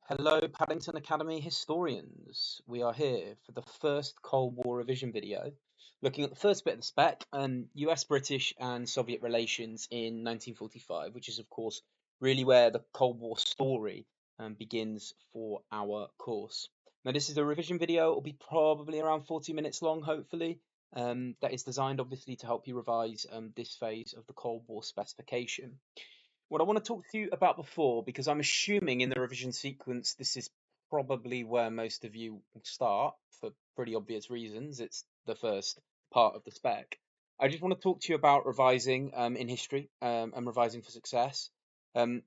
Hello, Paddington Academy historians. We are here for the first Cold War revision video, looking at the first bit of the spec, US, British, and Soviet relations in 1945, which is, of course, really where the Cold War story begins for our course. Now, this is a revision video. It will be probably around 40 minutes long, hopefully. That is designed, obviously, to help you revise this phase of the Cold War specification. What I want to talk to you about before, because I'm assuming in the revision sequence, this is probably where most of you will start for pretty obvious reasons. It's the first part of the spec. I just want to talk to you about revising in history and revising for success.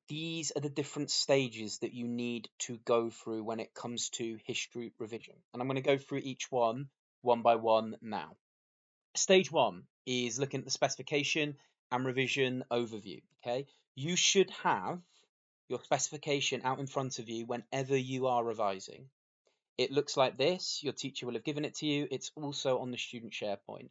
These are the different stages that you need to go through when it comes to history revision. And I'm going to go through each one by one now. Stage one is looking at the specification and revision overview. Okay, you should have your specification out in front of you whenever you are revising. It looks like this. Your teacher will have given it to you. It's also on the student SharePoint.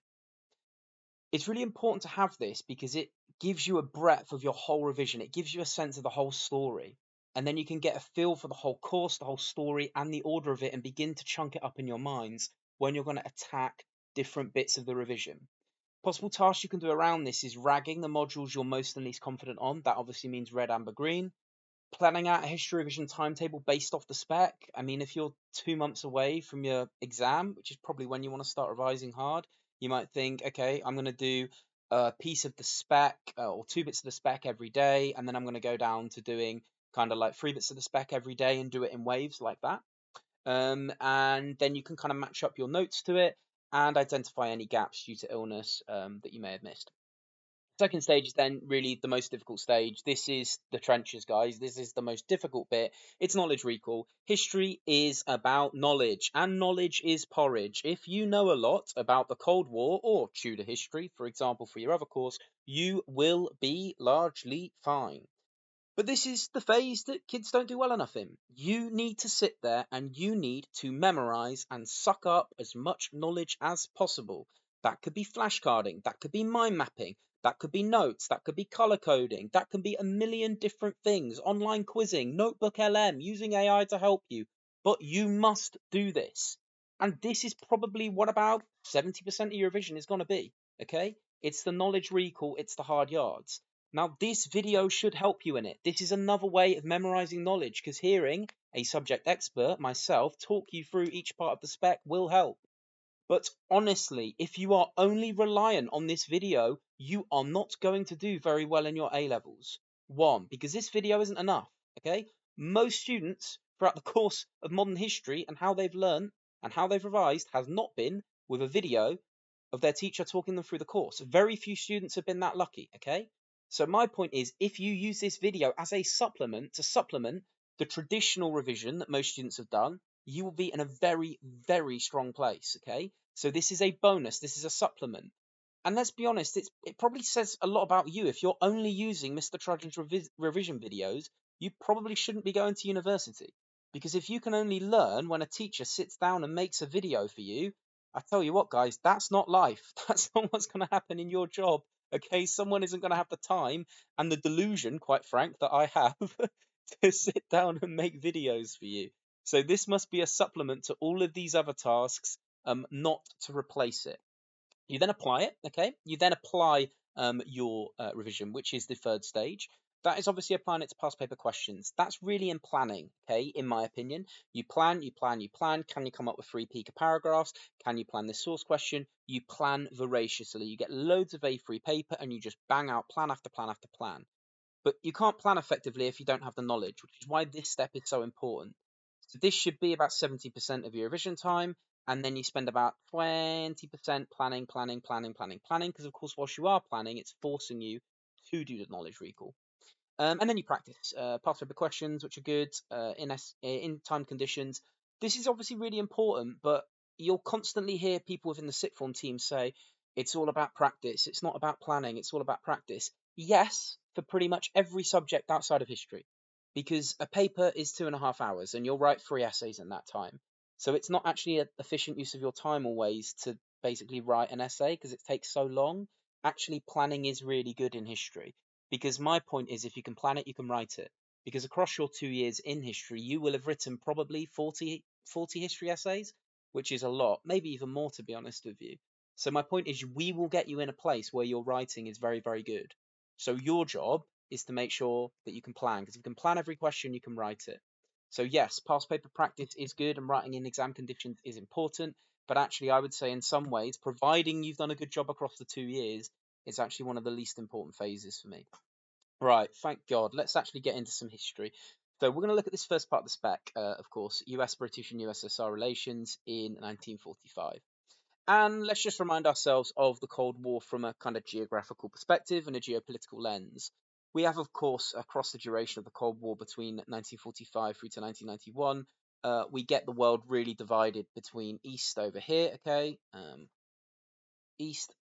It's really important to have this because it gives you a breadth of your whole revision. It gives you a sense of the whole story. And then you can get a feel for the whole course, the whole story, and the order of it, and begin to chunk it up in your minds when you're going to attack different bits of the revision. Possible tasks you can do around this is ragging the modules you're most and least confident on. That obviously means red, amber, green. Planning out a history revision timetable based off the spec. I mean, if you're 2 months away from your exam, which is probably when you want to start revising hard, you might think, okay, I'm going to do a piece of the spec or 2 bits of the spec every day, and then I'm going to go down to doing kind of like 3 bits of the spec every day and do it in waves like that. And then you can kind of match up your notes to it and identify any gaps due to illness that you may have missed. Second stage is then really the most difficult stage. This is the trenches, guys. This is the most difficult bit. It's knowledge recall. History is about knowledge, and knowledge is porridge. If you know a lot about the Cold War or Tudor history, for example, for your other course, you will be largely fine. But this is the phase that kids don't do well enough in. You need to sit there and you need to memorize and suck up as much knowledge as possible. That could be flashcarding, that could be mind mapping, that could be notes, that could be color coding, that can be a million different things, online quizzing, notebook LM, using AI to help you. But you must do this. And this is probably what about 70% of your revision is going to be. Okay? It's the knowledge recall, it's the hard yards. Now, this video should help you in it. This is another way of memorizing knowledge because hearing a subject expert, myself, talk you through each part of the spec will help. But honestly, if you are only reliant on this video, you are not going to do very well in your A levels. One, because this video isn't enough, okay? Most students throughout the course of modern history and how they've learned and how they've revised has not been with a video of their teacher talking them through the course. Very few students have been that lucky, okay? So my point is, if you use this video as a supplement to supplement the traditional revision that most students have done, you will be in a very, very strong place, okay? So this is a bonus, this is a supplement. And let's be honest, it probably says a lot about you. If you're only using Mr. Trudgeon's revision videos, you probably shouldn't be going to university. Because if you can only learn when a teacher sits down and makes a video for you, I tell you what, guys, that's not life. That's not what's going to happen in your job. Okay, someone isn't going to have the time and the delusion, quite frank, that I have to sit down and make videos for you. So this must be a supplement to all of these other tasks, not to replace it. You then apply it, okay? You then apply your revision, which is the third stage. That is obviously applying it to past paper questions. That's really in planning, okay, in my opinion. You plan, you plan, you plan. Can you come up with 3 peaker paragraphs? Can you plan this source question? You plan voraciously. You get loads of A3 paper and you just bang out plan after plan after plan. But you can't plan effectively if you don't have the knowledge, which is why this step is so important. So this should be about 70% of your revision time, and then you spend about 20% planning, planning, planning, planning, planning, because of course, whilst you are planning, it's forcing you to do the knowledge recall. And then you practice past paper questions, which are good in time conditions. This is obviously really important, but you'll constantly hear people within the sixth form team say it's all about practice. It's not about planning. It's all about practice. Yes, for pretty much every subject outside of history, because a paper is 2.5 hours, and you'll write 3 essays in that time. So it's not actually an efficient use of your time always to basically write an essay because it takes so long. Actually, planning is really good in history. Because my point is, if you can plan it, you can write it. because across your 2 years in history, you will have written probably 40 history essays, which is a lot, maybe even more, to be honest with you. So my point is, we will get you in a place where your writing is very, very good. So your job is to make sure that you can plan, because if you can plan every question, you can write it. So yes, past paper practice is good, and writing in exam conditions is important. But actually, I would say in some ways, providing you've done a good job across the 2 years, it's actually one of the least important phases for me. Right, thank God. Let's actually get into some history. So we're going to look at this first part of the spec, of course, US, British and USSR relations in 1945. And let's just remind ourselves of the Cold War from a kind of geographical perspective and a geopolitical lens. We have, of course, across the duration of the Cold War between 1945 through to 1991, we get the world really divided between East over here, okay, East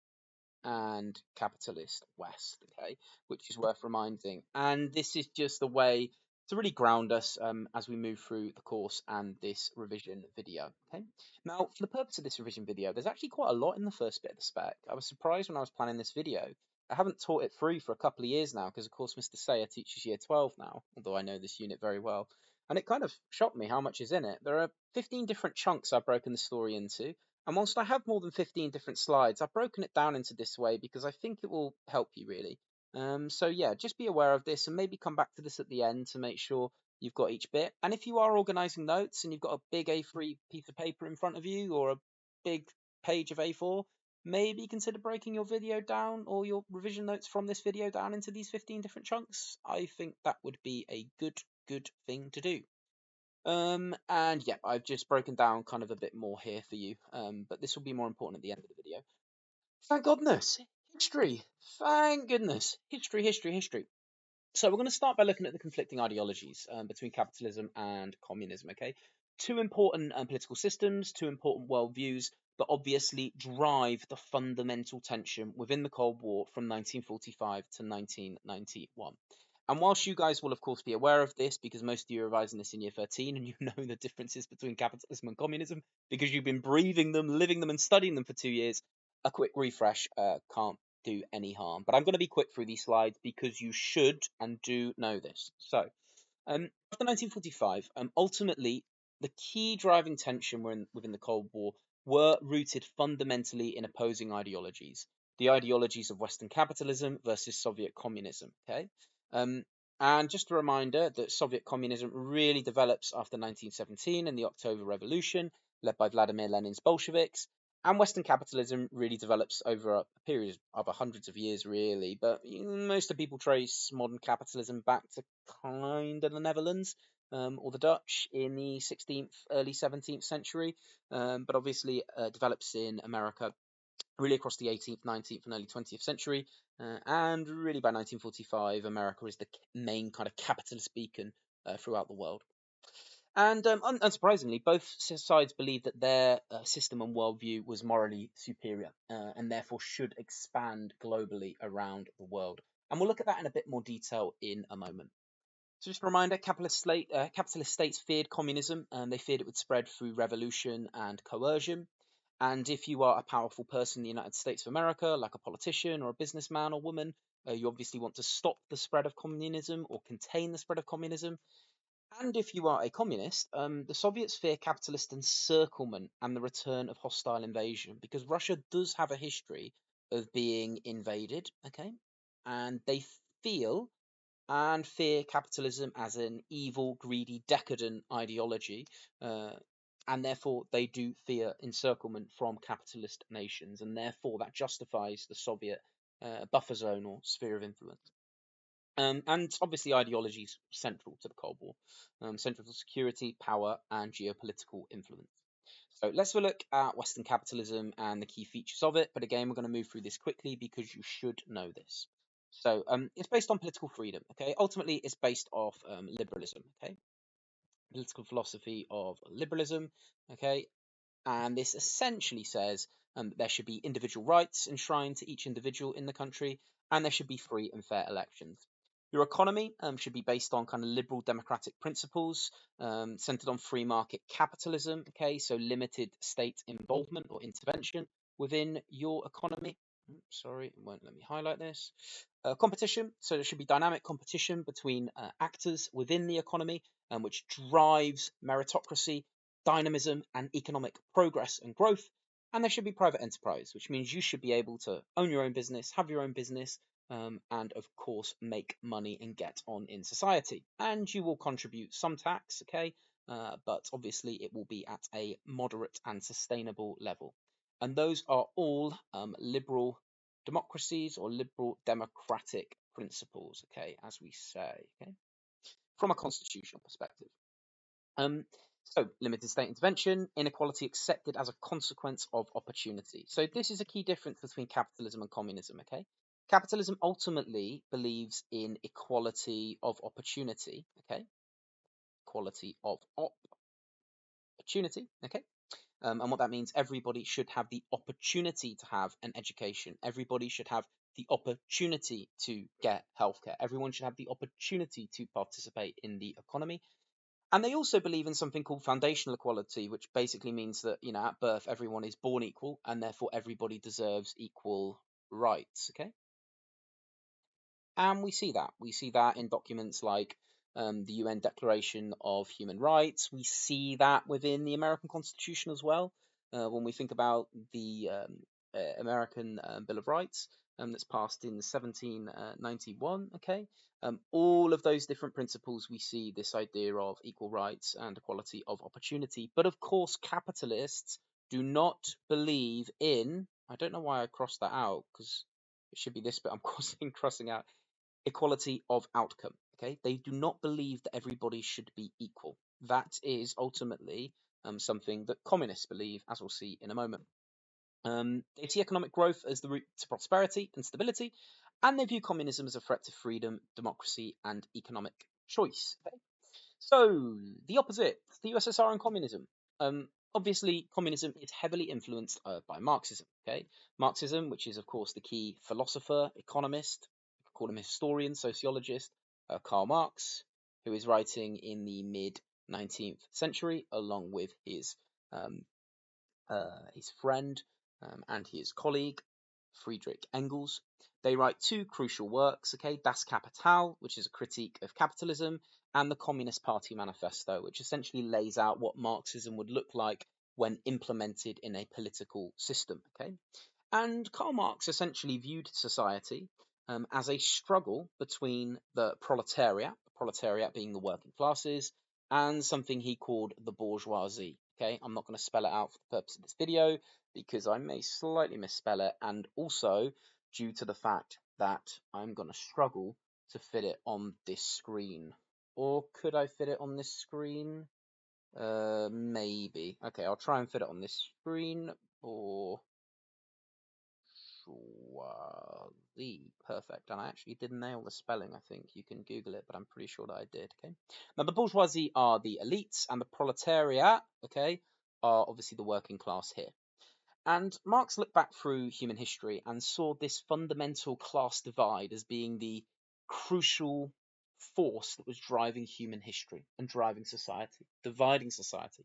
and capitalist West, okay, which is worth reminding. And this is just a way to really ground us as we move through the course and this revision video, okay. Now, for the purpose of this revision video, there's actually quite a lot in the first bit of the spec. I was surprised when I was planning this video. I haven't taught it through for a couple of years now because, of course, Mr. Sayer teaches year 12 now, although I know this unit very well. And it kind of shocked me how much is in it. There are 15 different chunks I've broken the story into, and whilst I have more than 15 different slides, I've broken it down into this way because I think it will help you really. So yeah, just be aware of this and maybe come back to this at the end to make sure you've got each bit. And if you are organizing notes and you've got a big A3 piece of paper in front of you or a big page of A4, maybe consider breaking your video down or your revision notes from this video down into these 15 different chunks. I think that would be a good thing to do. And yeah, I've just broken down kind of a bit more here for you. But this will be more important at the end of the video. Thank goodness. History. Thank goodness. History. So we're going to start by looking at the conflicting ideologies between capitalism and communism, okay? Two important political systems, two important worldviews that obviously drive the fundamental tension within the Cold War from 1945 to 1991. And whilst you guys will, of course, be aware of this because most of you are revising this in year 13 and you know the differences between capitalism and communism because you've been breathing them, living them, and studying them for 2 years, a quick refresh can't do any harm. But I'm going to be quick through these slides because you should and do know this. So, after 1945, ultimately, the key driving tension within the Cold War were rooted fundamentally in opposing ideologies. The ideologies of Western capitalism versus Soviet communism. Okay, um, and just a reminder that Soviet communism really develops after 1917 and the October Revolution, led by Vladimir Lenin's Bolsheviks, and Western capitalism really develops over a period of hundreds of years, really. But most of people trace modern capitalism back to kind of the Netherlands or the Dutch in the 16th, early 17th century. But obviously develops in America really across the 18th, 19th, and early 20th century. And really by 1945, America is the main kind of capitalist beacon throughout the world. And unsurprisingly, both sides believed that their system and worldview was morally superior and therefore should expand globally around the world. And we'll look at that in a bit more detail in a moment. So just a reminder, capitalist states feared communism and they feared it would spread through revolution and coercion. And if you are a powerful person in the United States of America, like a politician or a businessman or woman, you obviously want to stop the spread of communism or contain the spread of communism. And if you are a communist, the Soviets fear capitalist encirclement and the return of hostile invasion because Russia does have a history of being invaded, okay? And they feel and fear capitalism as an evil, greedy, decadent ideology. And therefore, they do fear encirclement from capitalist nations. And therefore, that justifies the Soviet buffer zone or sphere of influence. And obviously, ideology is central to the Cold War, central to security, power, and geopolitical influence. So let's have a look at Western capitalism and the key features of it. But again, we're going to move through this quickly because you should know this. So it's based on political freedom. Okay, ultimately, it's based off liberalism. Okay, political philosophy of liberalism. Okay, and this essentially says there should be individual rights enshrined to each individual in the country, and there should be free and fair elections. Your economy should be based on kind of liberal democratic principles, centered on free market capitalism. Okay, so limited state involvement or intervention within your economy. Sorry, it won't let me highlight this. Competition. So there should be dynamic competition between actors within the economy, which drives meritocracy, dynamism, and economic progress and growth. And there should be private enterprise, which means you should be able to own your own business, have your own business, and of course make money and get on in society. And you will contribute some tax, okay, but obviously it will be at a moderate and sustainable level. And those are all liberal democracies or liberal democratic principles, okay, as we say, okay, from a constitutional perspective. Um, so, limited state intervention, inequality accepted as a consequence of opportunity. So, this is a key difference between capitalism and communism, okay? Capitalism ultimately believes in equality of opportunity, okay? Equality of opportunity, okay? And what that means, everybody should have the opportunity to have an education. Everybody should have the opportunity to get healthcare. Everyone should have the opportunity to participate in the economy. And they also believe in something called foundational equality, which basically means that, at birth, everyone is born equal and therefore everybody deserves equal rights. Okay. And we see that. We see that in documents like the UN Declaration of Human Rights. We see that within the American Constitution as well. When we think about the American Bill of Rights that's passed in 1791, okay, all of those different principles, we see this idea of equal rights and equality of opportunity. But of course, capitalists do not believe in, I don't know why I crossed that out because it should be this bit I'm crossing out, equality of outcome. Okay, they do not believe that everybody should be equal. That is ultimately something that communists believe, as we'll see in a moment. They see economic growth as the route to prosperity and stability, and they view communism as a threat to freedom, democracy, and economic choice. Okay? So, the opposite, the USSR and communism. Obviously, communism is heavily influenced by Marxism. Okay, Marxism, which is of course the key philosopher, economist, call him historian, sociologist, Karl Marx, who is writing in the mid 19th century, along with um, his friend and his colleague, Friedrich Engels. They write two crucial works, okay, Das Kapital, which is a critique of capitalism, and the Communist Party Manifesto, which essentially lays out what Marxism would look like when implemented in a political system, okay? And Karl Marx essentially viewed society as a struggle between the proletariat being the working classes, and something he called the bourgeoisie. Okay, I'm not going to spell it out for the purpose of this video because I may slightly misspell it, and also due to the fact that I'm going to struggle to fit it on this screen. Or could I fit it on this screen? Maybe. Okay, I'll try and fit it on this screen. Or bourgeoisie. Perfect. And I actually did nail the spelling, I think. You can Google it, but I'm pretty sure that I did. Okay. Now, the bourgeoisie are the elites, and the proletariat, okay, are obviously the working class here. And Marx looked back through human history and saw this fundamental class divide as being the crucial force that was driving human history and driving society, dividing society.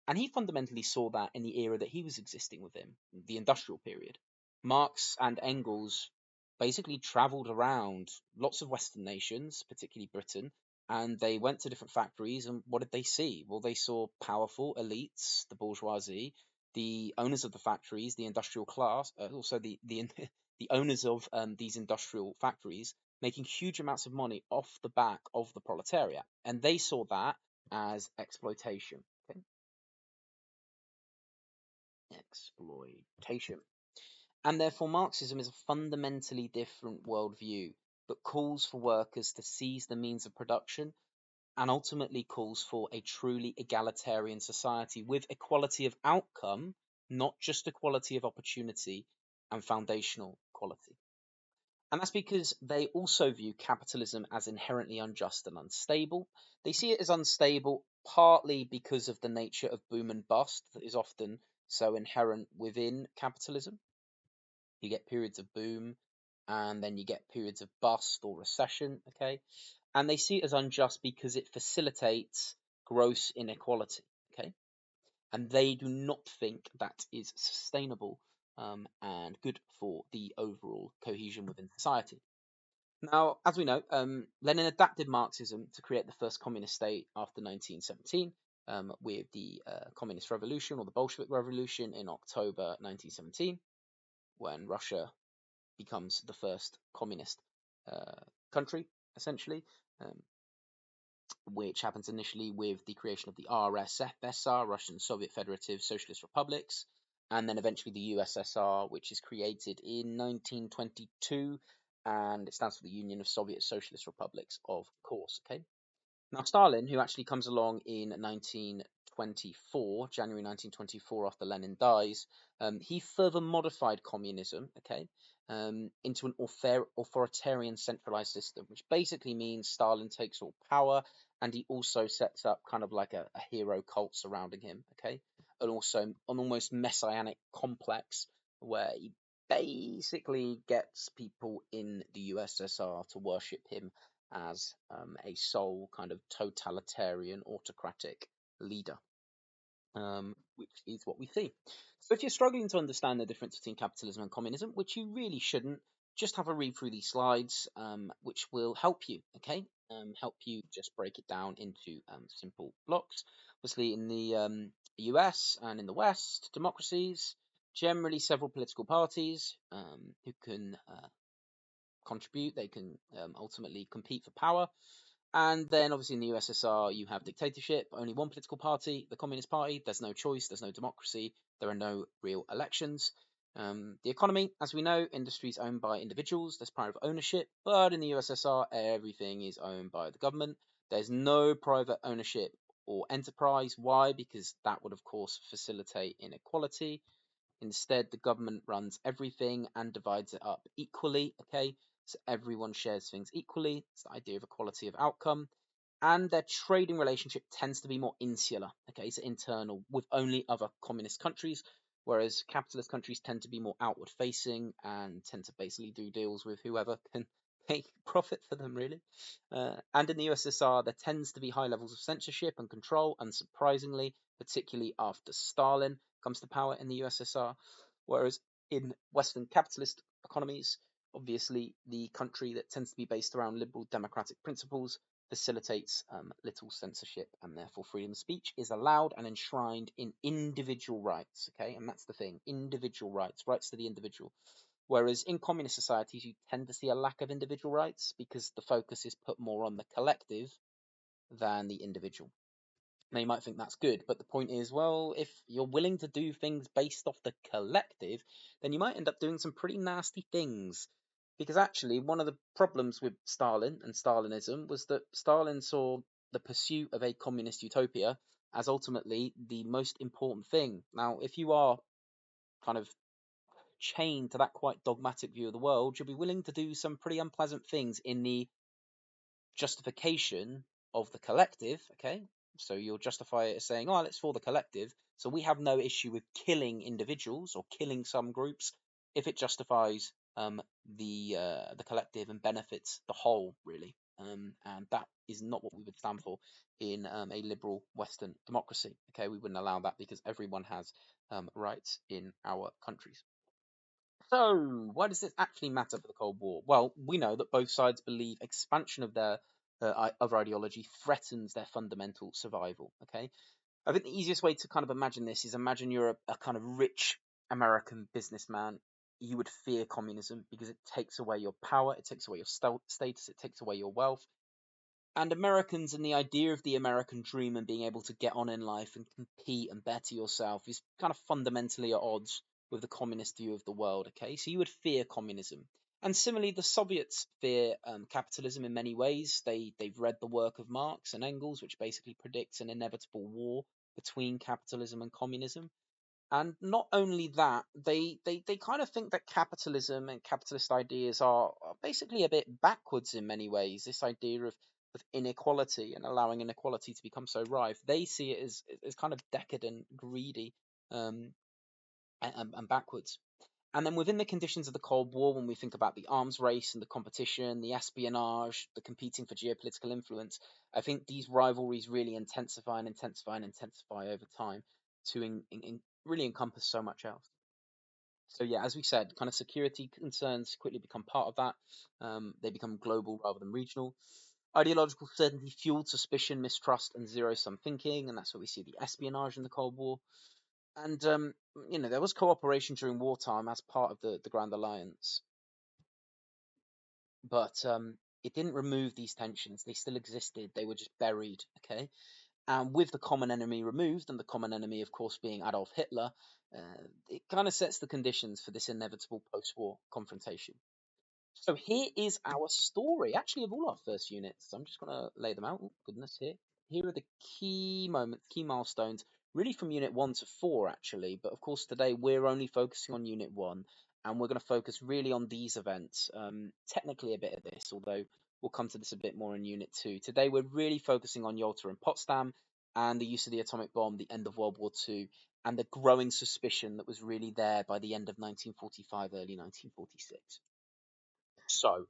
And he fundamentally saw that in the era that he was existing within, the industrial period. Marx and Engels basically traveled around lots of Western nations, particularly Britain, and they went to different factories. And what did they see? Well, they saw powerful elites, the bourgeoisie, the owners of the factories, the industrial class, also the the owners of these industrial factories making huge amounts of money off the back of the proletariat, and they saw that as exploitation. Okay? Exploitation. And therefore, Marxism is a fundamentally different worldview that calls for workers to seize the means of production and ultimately calls for a truly egalitarian society with equality of outcome, not just equality of opportunity and foundational equality. And that's because they also view capitalism as inherently unjust and unstable. They see it as unstable partly because of the nature of boom and bust that is often so inherent within capitalism. You get periods of boom and then you get periods of bust or recession, okay? And they see it as unjust because it facilitates gross inequality, okay? And they do not think that is sustainable and good for the overall cohesion within society. Now, as we know, Lenin adapted Marxism to create the first communist state after 1917, with the Communist Revolution or the Bolshevik Revolution in October 1917, when Russia becomes the first communist uh, country, essentially, um, which happens initially with the creation of the RSFSR, Russian Soviet Federative Socialist Republics, and then eventually the USSR, which is created in 1922, and it stands for the Union of Soviet Socialist Republics, of course. Okay. Now, Stalin, who actually comes along in 1924, January 1924, after Lenin dies, he further modified communism, okay, into an authoritarian centralized system, which basically means Stalin takes all power, and he also sets up kind of like a hero cult surrounding him, okay, and also an almost messianic complex where he basically gets people in the USSR to worship him as a sole kind of totalitarian autocratic leader, which is what we see. So if you're struggling to understand the difference between capitalism and communism, which you really shouldn't, just have a read through these slides, which will help you, okay? Help you just break it down into simple blocks. Obviously, in the US and in the West, democracies, generally several political parties who can contribute, they can ultimately compete for power. And then, obviously, in the USSR, you have dictatorship, only one political party, the Communist Party. There's no choice, there's no democracy, there are no real elections. The economy, as we know, industry is owned by individuals, there's power of ownership, but in the USSR, everything is owned by the government. There's no private ownership or enterprise. Why? Because that would, of course, facilitate inequality. Instead, the government runs everything and divides it up equally, okay? So everyone shares things equally. It's the idea of equality of outcome. And their trading relationship tends to be more insular, okay? So internal with only other communist countries, whereas capitalist countries tend to be more outward facing and tend to basically do deals with whoever can make profit for them, really. And in the USSR, there tends to be high levels of censorship and control, unsurprisingly, particularly after Stalin comes to power in the USSR. Whereas in Western capitalist economies, obviously the country that tends to be based around liberal democratic principles facilitates little censorship, and therefore freedom of speech is allowed and enshrined in individual rights. Okay, and that's the thing: individual rights, rights to the individual. Whereas in communist societies, you tend to see a lack of individual rights because the focus is put more on the collective than the individual. Now, you might think that's good, but the point is, well, if you're willing to do things based off the collective, then you might end up doing some pretty nasty things. Because actually, one of the problems with Stalin and Stalinism was that Stalin saw the pursuit of a communist utopia as ultimately the most important thing. Now, if you are kind of chained to that quite dogmatic view of the world, you'll be willing to do some pretty unpleasant things in the justification of the collective, okay? So you'll justify it as saying, oh, it's for the collective. So we have no issue with killing individuals or killing some groups if it justifies the collective and benefits the whole, really. And that is not what we would stand for in a liberal Western democracy. Okay, we wouldn't allow that because everyone has rights in our countries. So, why does this actually matter for the Cold War? Well, we know that both sides believe expansion of their other ideology threatens their fundamental survival. Okay, I think the easiest way to kind of imagine this is imagine you're a kind of rich American businessman. You would fear communism because it takes away your power, it takes away your status, it takes away your wealth, and Americans and the idea of the American dream and being able to get on in life and compete and better yourself is kind of fundamentally at odds with the communist view of the world. Okay, so you would fear communism, and similarly, the Soviets fear capitalism in many ways. They've read the work of Marx and Engels, which basically predicts an inevitable war between capitalism and communism. And not only that, they kind of think that capitalism and capitalist ideas are basically a bit backwards in many ways. This idea of inequality and allowing inequality to become so rife, they see it as kind of decadent, greedy, um, and backwards. And then within the conditions of the Cold War, when we think about the arms race and the competition, the espionage, the competing for geopolitical influence, I think these rivalries really intensify and intensify and intensify over time to really encompass so much else. So yeah, as we said, kind of security concerns quickly become part of that. They become global rather than regional. Ideological certainty fueled suspicion, mistrust, and zero-sum thinking, and that's where we see the espionage in the Cold War. And there was cooperation during wartime as part of the Grand Alliance, but it didn't remove these tensions. They still existed. They were just buried. Okay, and with the common enemy removed, and the common enemy, of course, being Adolf Hitler, it kind of sets the conditions for this inevitable post-war confrontation. So here is our story, actually, of all our first units. I'm just going to lay them out. Oh, goodness, here. Here are the key moments, key milestones, really from Unit 1 to 4, actually. But of course, today we're only focusing on Unit 1, and we're going to focus really on these events. Technically a bit of this, although we'll come to this a bit more in Unit 2. Today we're really focusing on Yalta and Potsdam, and the use of the atomic bomb, the end of World War II, and the growing suspicion that was really there by the end of 1945, early 1946. So,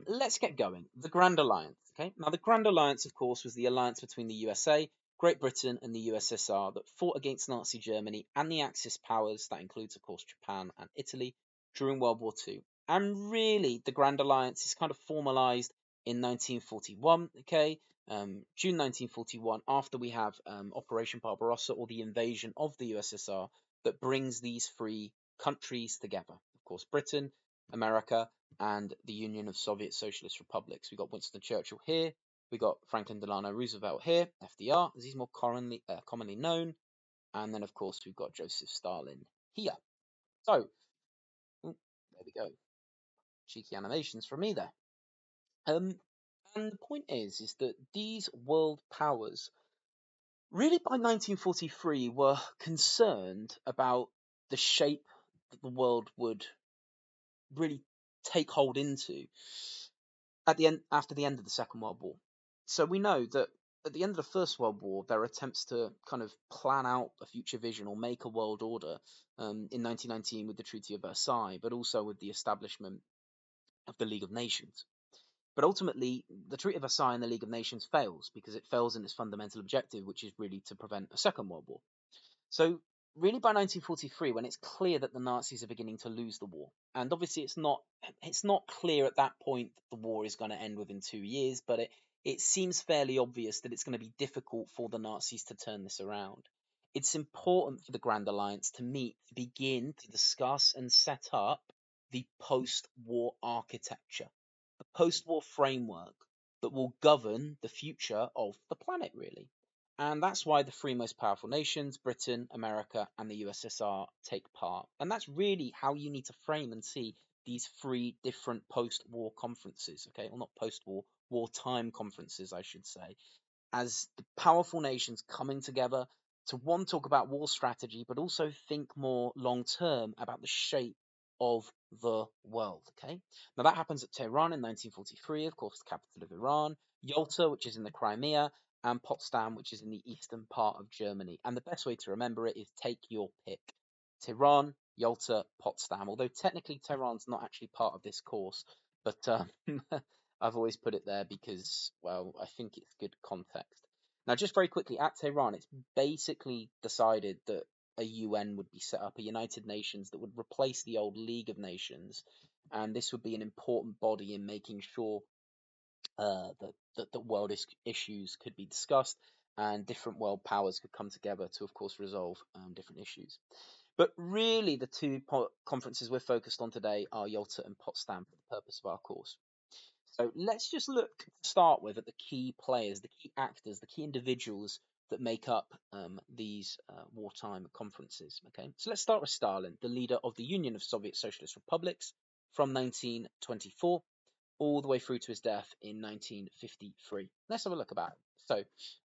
let's get going. The Grand Alliance. Okay, now the Grand Alliance, of course, was the alliance between the USA, Great Britain, and the USSR that fought against Nazi Germany and the Axis powers. That includes, of course, Japan and Italy during World War II. And really, the Grand Alliance is kind of formalized in 1941. Okay, June 1941, after we have Operation Barbarossa, or the invasion of the USSR, that brings these three countries together. Of course, Britain, America, and the Union of Soviet Socialist Republics. We've got Winston Churchill here. We've got Franklin Delano Roosevelt here, FDR, as he's more commonly known. And then, of course, we've got Joseph Stalin here. So, there we go. Cheeky animations from me there. And the point is that these world powers, really by 1943, were concerned about the shape that the world would really take hold into after the end of the Second World War. So we know that at the end of the First World War, there are attempts to kind of plan out a future vision or make a world order in 1919 with the Treaty of Versailles, but also with the establishment of the League of Nations. But ultimately, the Treaty of Versailles and the League of Nations fails because it fails in its fundamental objective, which is really to prevent a Second World War. So really by 1943, when it's clear that the Nazis are beginning to lose the war, and obviously it's not clear at that point that the war is going to end within 2 years, but it seems fairly obvious that it's going to be difficult for the Nazis to turn this around. It's important for the Grand Alliance to meet, to begin to discuss and set up the post-war architecture, the post-war framework that will govern the future of the planet, really. And that's why the three most powerful nations, Britain, America, and the USSR, take part. And that's really how you need to frame and see these three different post-war conferences, okay? Well, not post-war, wartime conferences, I should say, as the powerful nations coming together to, one, talk about war strategy, but also think more long term about the shape of the world. Okay, now that happens at Tehran in 1943, of course, the capital of Iran, Yalta, which is in the Crimea, and Potsdam, which is in the eastern part of Germany. And the best way to remember it is take your pick: Tehran, Yalta, Potsdam. Although technically Tehran's not actually part of this course, but I've always put it there because, well, I think it's good context. Now, just very quickly, at Tehran, it's basically decided that a UN would be set up, a United Nations that would replace the old League of Nations, and this would be an important body in making sure that world issues could be discussed and different world powers could come together to, of course, resolve different issues. But really, the two conferences we're focused on today are Yalta and Potsdam for the purpose of our course. So let's just look to start with at the key players, the key actors, the key individuals that make up these wartime conferences. Okay, so let's start with Stalin, the leader of the Union of Soviet Socialist Republics from 1924 all the way through to his death in 1953. Let's have a look about it. So,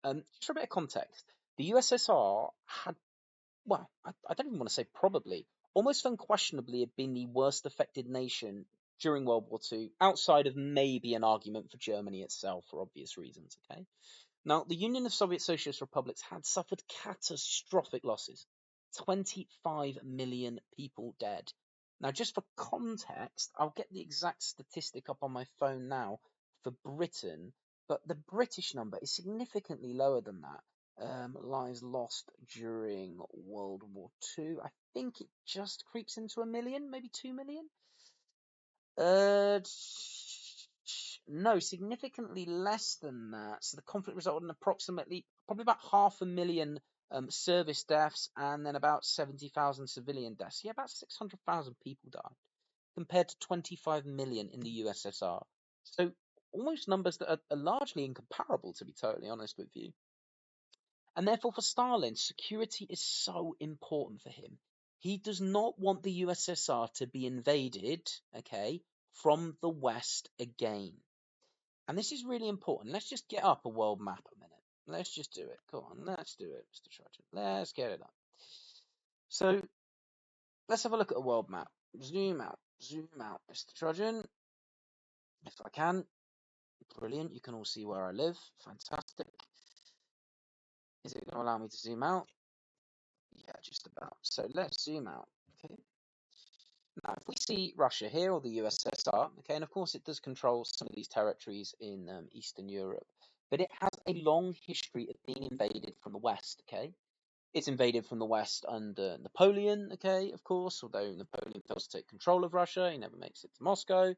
just for a bit of context, the USSR had, well, I don't even want to say probably, almost unquestionably had been the worst affected nation during World War II, outside of maybe an argument for Germany itself for obvious reasons. Okay, now the Union of Soviet Socialist Republics had suffered catastrophic losses, 25 million people dead. Now, just for context, I'll get the exact statistic up on my phone now for Britain, but the British number is significantly lower than that. Lives lost during World War II. I think it just creeps into 1 million, maybe 2 million. Uh, no, significantly less than that. So the conflict resulted in approximately, probably about 500,000 service deaths and then about 70,000 civilian deaths. Yeah, about 600,000 people died, compared to 25 million in the USSR. So almost numbers that are largely incomparable, to be totally honest with you. And therefore, for Stalin, security is so important for him. He does not want the USSR to be invaded, okay, from the West again. And this is really important. Let's just get up a world map a minute. Let's just do it. Go on, let's do it, Mr. Trojan. Let's get it up. So let's have a look at a world map. Zoom out, Mr. Trojan. If I can. Brilliant. You can all see where I live. Fantastic. Is it going to allow me to zoom out? Yeah, just about. So let's zoom out. Okay. Now, if we see Russia here, or the USSR, okay, and of course it does control some of these territories in Eastern Europe, but it has a long history of being invaded from the West, okay? It's invaded from the West under Napoleon, okay, of course, although Napoleon fails to take control of Russia, he never makes it to Moscow.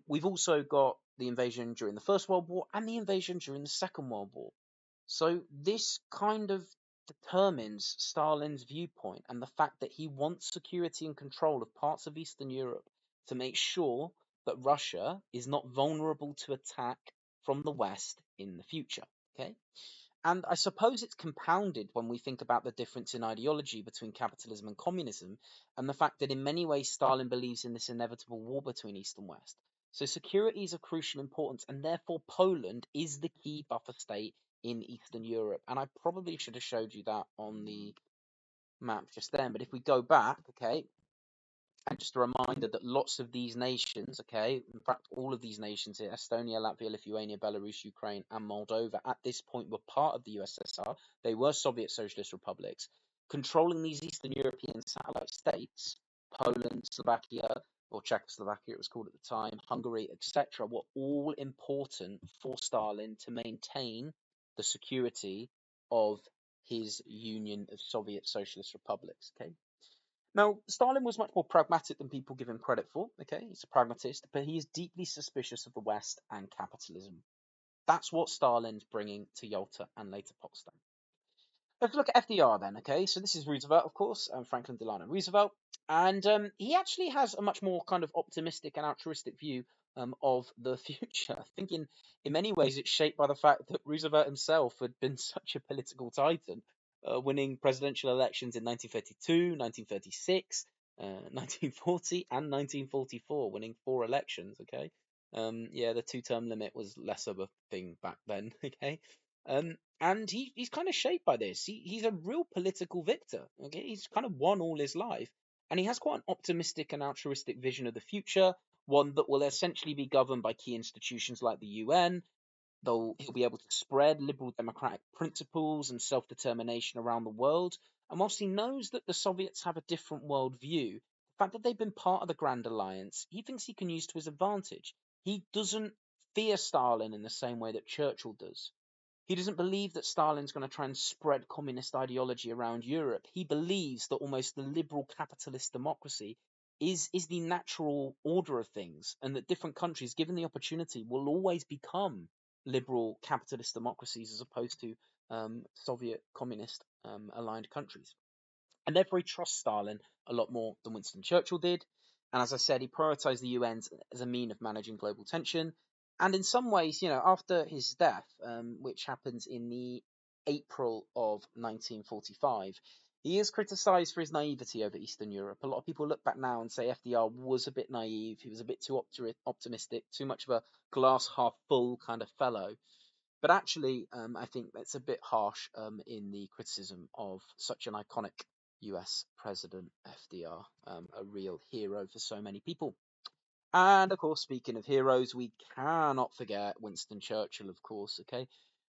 We've also got the invasion during the First World War and the invasion during the Second World War. So this kind of determines Stalin's viewpoint and the fact that he wants security and control of parts of Eastern Europe to make sure that Russia is not vulnerable to attack from the West in the future. Okay? And I suppose it's compounded when we think about the difference in ideology between capitalism and communism, and the fact that in many ways Stalin believes in this inevitable war between East and West. So security is of crucial importance, and therefore Poland is the key buffer state in Eastern Europe. And I probably should have showed you that on the map just then. But if we go back, okay, and just a reminder that lots of these nations, okay, in fact, all of these nations here, Estonia, Latvia, Lithuania, Belarus, Ukraine, and Moldova, at this point were part of the USSR. They were Soviet socialist republics. Controlling these Eastern European satellite states, Poland, Slovakia, or Czechoslovakia it was called at the time, Hungary, etc., were all important for Stalin to maintain the security of his Union of Soviet Socialist Republics. Okay. Now, Stalin was much more pragmatic than people give him credit for. Okay, he's a pragmatist, but he is deeply suspicious of the West and capitalism. That's what Stalin's bringing to Yalta and later Potsdam. Let's look at FDR then, okay? So this is Roosevelt, of course, Franklin Delano Roosevelt. And he actually has a much more kind of optimistic and altruistic view of the future. I think in many ways it's shaped by the fact that Roosevelt himself had been such a political titan, winning presidential elections in 1932, 1936, 1940, and 1944, winning 4 elections, okay? Yeah, the 2-term limit was less of a thing back then, okay? And he's kind of shaped by this. He's a real political victor. Okay, he's kind of won all his life, and he has quite an optimistic and altruistic vision of the future, one that will essentially be governed by key institutions like the UN. Though he'll be able to spread liberal democratic principles and self-determination around the world. And whilst he knows that the Soviets have a different worldview, the fact that they've been part of the Grand Alliance, he thinks he can use to his advantage. He doesn't fear Stalin in the same way that Churchill does. He doesn't believe that Stalin's going to try and spread communist ideology around Europe. He believes that almost the liberal capitalist democracy is the natural order of things, and that different countries, given the opportunity, will always become liberal capitalist democracies as opposed to Soviet communist aligned countries. And therefore, he trusts Stalin a lot more than Winston Churchill did. And as I said, he prioritized the UN as a mean of managing global tension. And in some ways, after his death, which happens in the April of 1945, he is criticized for his naivety over Eastern Europe. A lot of people look back now and say FDR was a bit naive. He was a bit too optimistic, too much of a glass half full kind of fellow. But actually, I think that's a bit harsh in the criticism of such an iconic US President FDR, a real hero for so many people. And of course, speaking of heroes, we cannot forget Winston Churchill, of course, okay?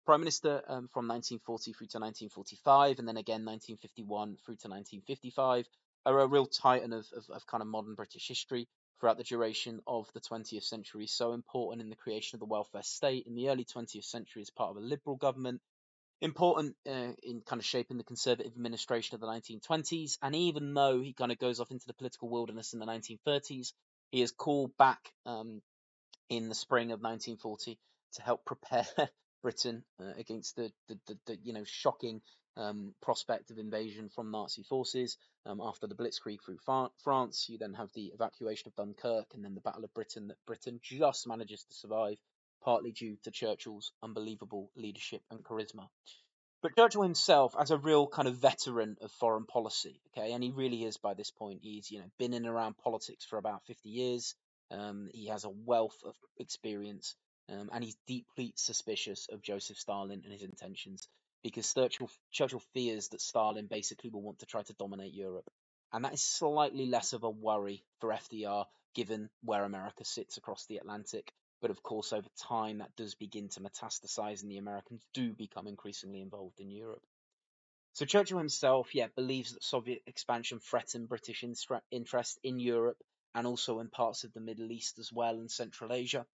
Prime Minister from 1940 through to 1945, and then again 1951 through to 1955, are a real titan of kind of modern British history throughout the duration of the 20th century. So important in the creation of the welfare state in the early 20th century as part of a liberal government. important in kind of shaping the conservative administration of the 1920s. And even though he kind of goes off into the political wilderness in the 1930s, he is called back in the spring of 1940 to help prepare Britain against the shocking prospect of invasion from Nazi forces. After the Blitzkrieg through France, you then have the evacuation of Dunkirk and then the Battle of Britain that Britain just manages to survive, partly due to Churchill's unbelievable leadership and charisma. But Churchill himself, as a real kind of veteran of foreign policy, okay, and he really is by this point. He's been in and around politics for about 50 years. He has a wealth of experience, and he's deeply suspicious of Joseph Stalin and his intentions because Churchill fears that Stalin basically will want to try to dominate Europe, and that is slightly less of a worry for FDR given where America sits across the Atlantic. But of course, over time, that does begin to metastasize, and the Americans do become increasingly involved in Europe. So Churchill himself, believes that Soviet expansion threatened British interest in Europe and also in parts of the Middle East as well and Central Asia.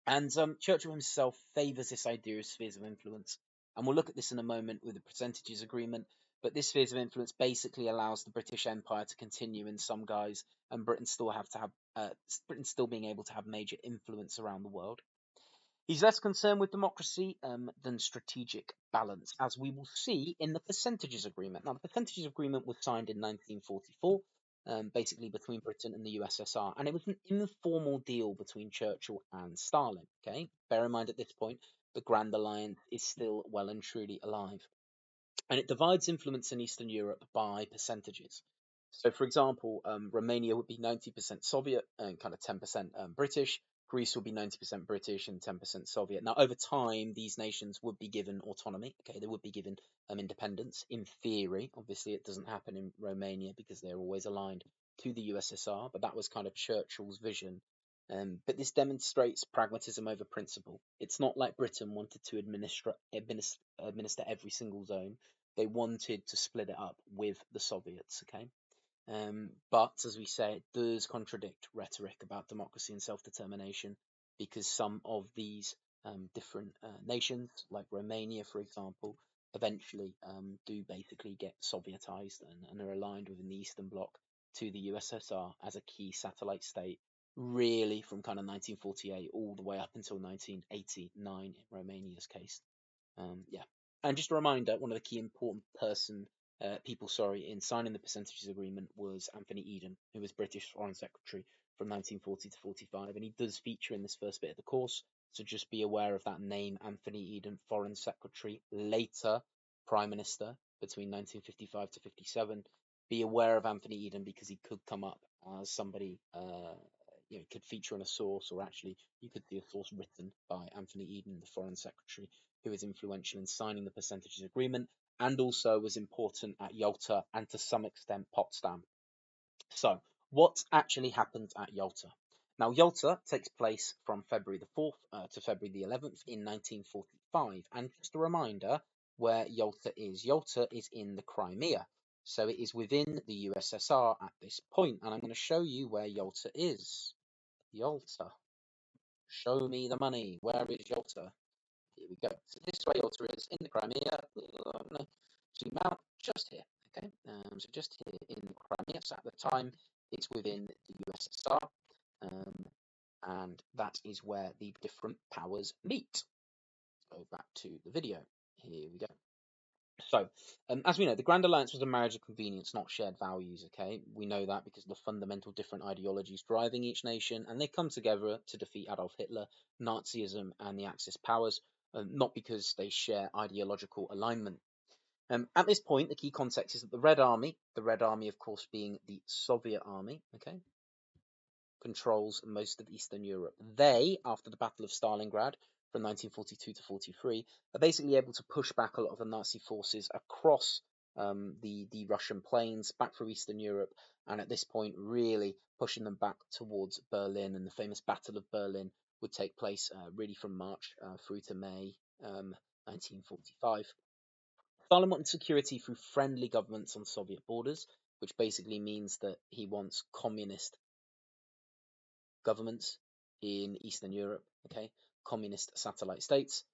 And Churchill himself favours this idea of spheres of influence. And we'll look at this in a moment with the percentages agreement. But this spheres of influence basically allows the British Empire to continue in some guise, and Britain still being able to have major influence around the world. He's less concerned with democracy than strategic balance, as we will see in the percentages agreement. Now, the percentages agreement was signed in 1944, basically between Britain and the USSR, and it was an informal deal between Churchill and Stalin. Okay, bear in mind at this point the Grand Alliance is still well and truly alive, and it divides influence in Eastern Europe by percentages. So, for example, Romania would be 90% Soviet and kind of 10% British. Greece would be 90% British and 10% Soviet. Now, over time, these nations would be given autonomy. Okay, they would be given independence in theory. Obviously, it doesn't happen in Romania because they're always aligned to the USSR, but that was kind of Churchill's vision. But this demonstrates pragmatism over principle. It's not like Britain wanted to administer every single zone. They wanted to split it up with the Soviets. Okay. But as we say, it does contradict rhetoric about democracy and self-determination because some of these different nations, like Romania, for example, eventually do basically get Sovietized and are aligned within the Eastern Bloc to the USSR as a key satellite state, really from kind of 1948 all the way up until 1989 in Romania's case. Yeah. And just a reminder, one of the key important people, in signing the percentages agreement was Anthony Eden, who was British Foreign Secretary from 1940 to 45, and he does feature in this first bit of the course. So just be aware of that name, Anthony Eden, Foreign Secretary, later Prime Minister between 1955 to 57. Be aware of Anthony Eden because he could come up as somebody, could feature in a source, or actually you could see a source written by Anthony Eden, the Foreign Secretary, who was influential in signing the percentages agreement and also was important at Yalta and to some extent Potsdam. So, what actually happened at Yalta? Now, Yalta takes place from February the 4th to February the 11th in 1945. And just a reminder where Yalta is. Yalta is in the Crimea. So it is within the USSR at this point. And I'm going to show you where Yalta is. Yalta. Show me the money. Where is Yalta? Here we go. So this is where Yalta is in the Crimea. I'm going to zoom out just here. Okay, so just here in Crimea. So at the time, it's within the USSR, and that is where the different powers meet. Go back to the video. Here we go. So, as we know, the Grand Alliance was a marriage of convenience, not shared values, okay? We know that because of the fundamental different ideologies driving each nation, and they come together to defeat Adolf Hitler, Nazism, and the Axis powers, not because they share ideological alignment. At this point, the key context is that the Red Army, of course, being the Soviet army, okay, controls most of Eastern Europe. They, after the Battle of Stalingrad from 1942 to 43, are basically able to push back a lot of the Nazi forces across the Russian plains, back through Eastern Europe, and at this point, really pushing them back towards Berlin. And the famous Battle of Berlin would take place really from March through to May 1945. Stalin wanted security through friendly governments on Soviet borders, which basically means that he wants communist governments in Eastern Europe, okay, communist satellite states.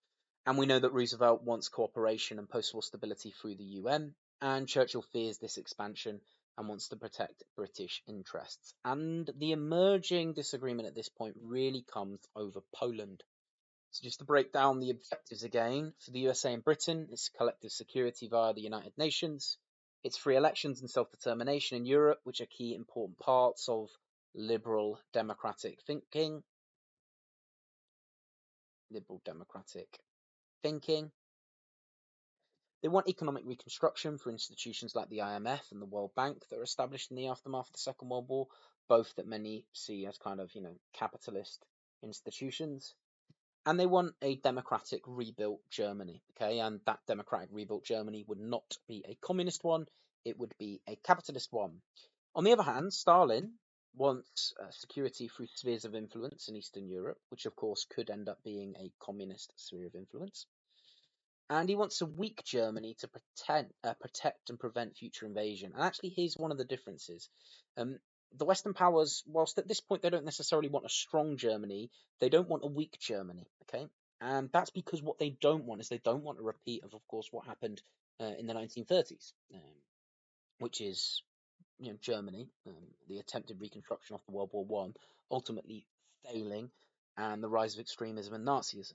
And we know that Roosevelt wants cooperation and post-war stability through the UN, and Churchill fears this expansion and wants to protect British interests. And the emerging disagreement at this point really comes over Poland. So just to break down the objectives again, for the USA and Britain, it's collective security via the United Nations. It's free elections and self-determination in Europe, which are key important parts of liberal democratic thinking. Liberal democratic thinking. They want economic reconstruction for institutions like the IMF and the World Bank that were established in the aftermath of the Second World War, both that many see as kind of, capitalist institutions. And they want a democratic rebuilt Germany, okay? And that democratic rebuilt Germany would not be a communist one, it would be a capitalist one. On the other hand, Stalin wants security through spheres of influence in Eastern Europe, which of course could end up being a communist sphere of influence. And he wants a weak Germany to protect and prevent future invasion. And actually, here's one of the differences. Um, the Western powers, whilst at this point they don't necessarily want a strong Germany, they don't want a weak Germany. Okay, and that's because what they don't want is they don't want a repeat of course, what happened in the 1930s, which is Germany, the attempted reconstruction after World War One, ultimately failing, and the rise of extremism and Nazism.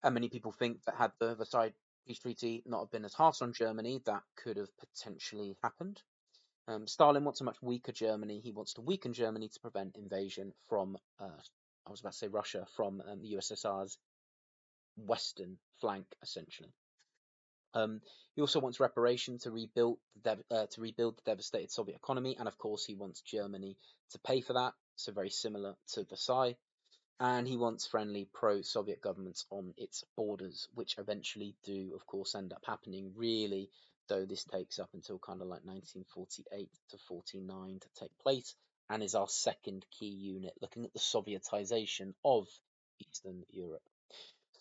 And many people think that had the Versailles Peace Treaty not have been as harsh on Germany, that could have potentially happened. Stalin wants a much weaker Germany. He wants to weaken Germany to prevent invasion from, I was about to say Russia, from the USSR's western flank, essentially. He also wants reparation to rebuild the devastated Soviet economy, and of course he wants Germany to pay for that. So very similar to Versailles. And he wants friendly pro-Soviet governments on its borders, which eventually do, of course, end up happening, really, though this takes up until kind of like 1948 to 49 to take place, and is our second key unit, looking at the Sovietization of Eastern Europe.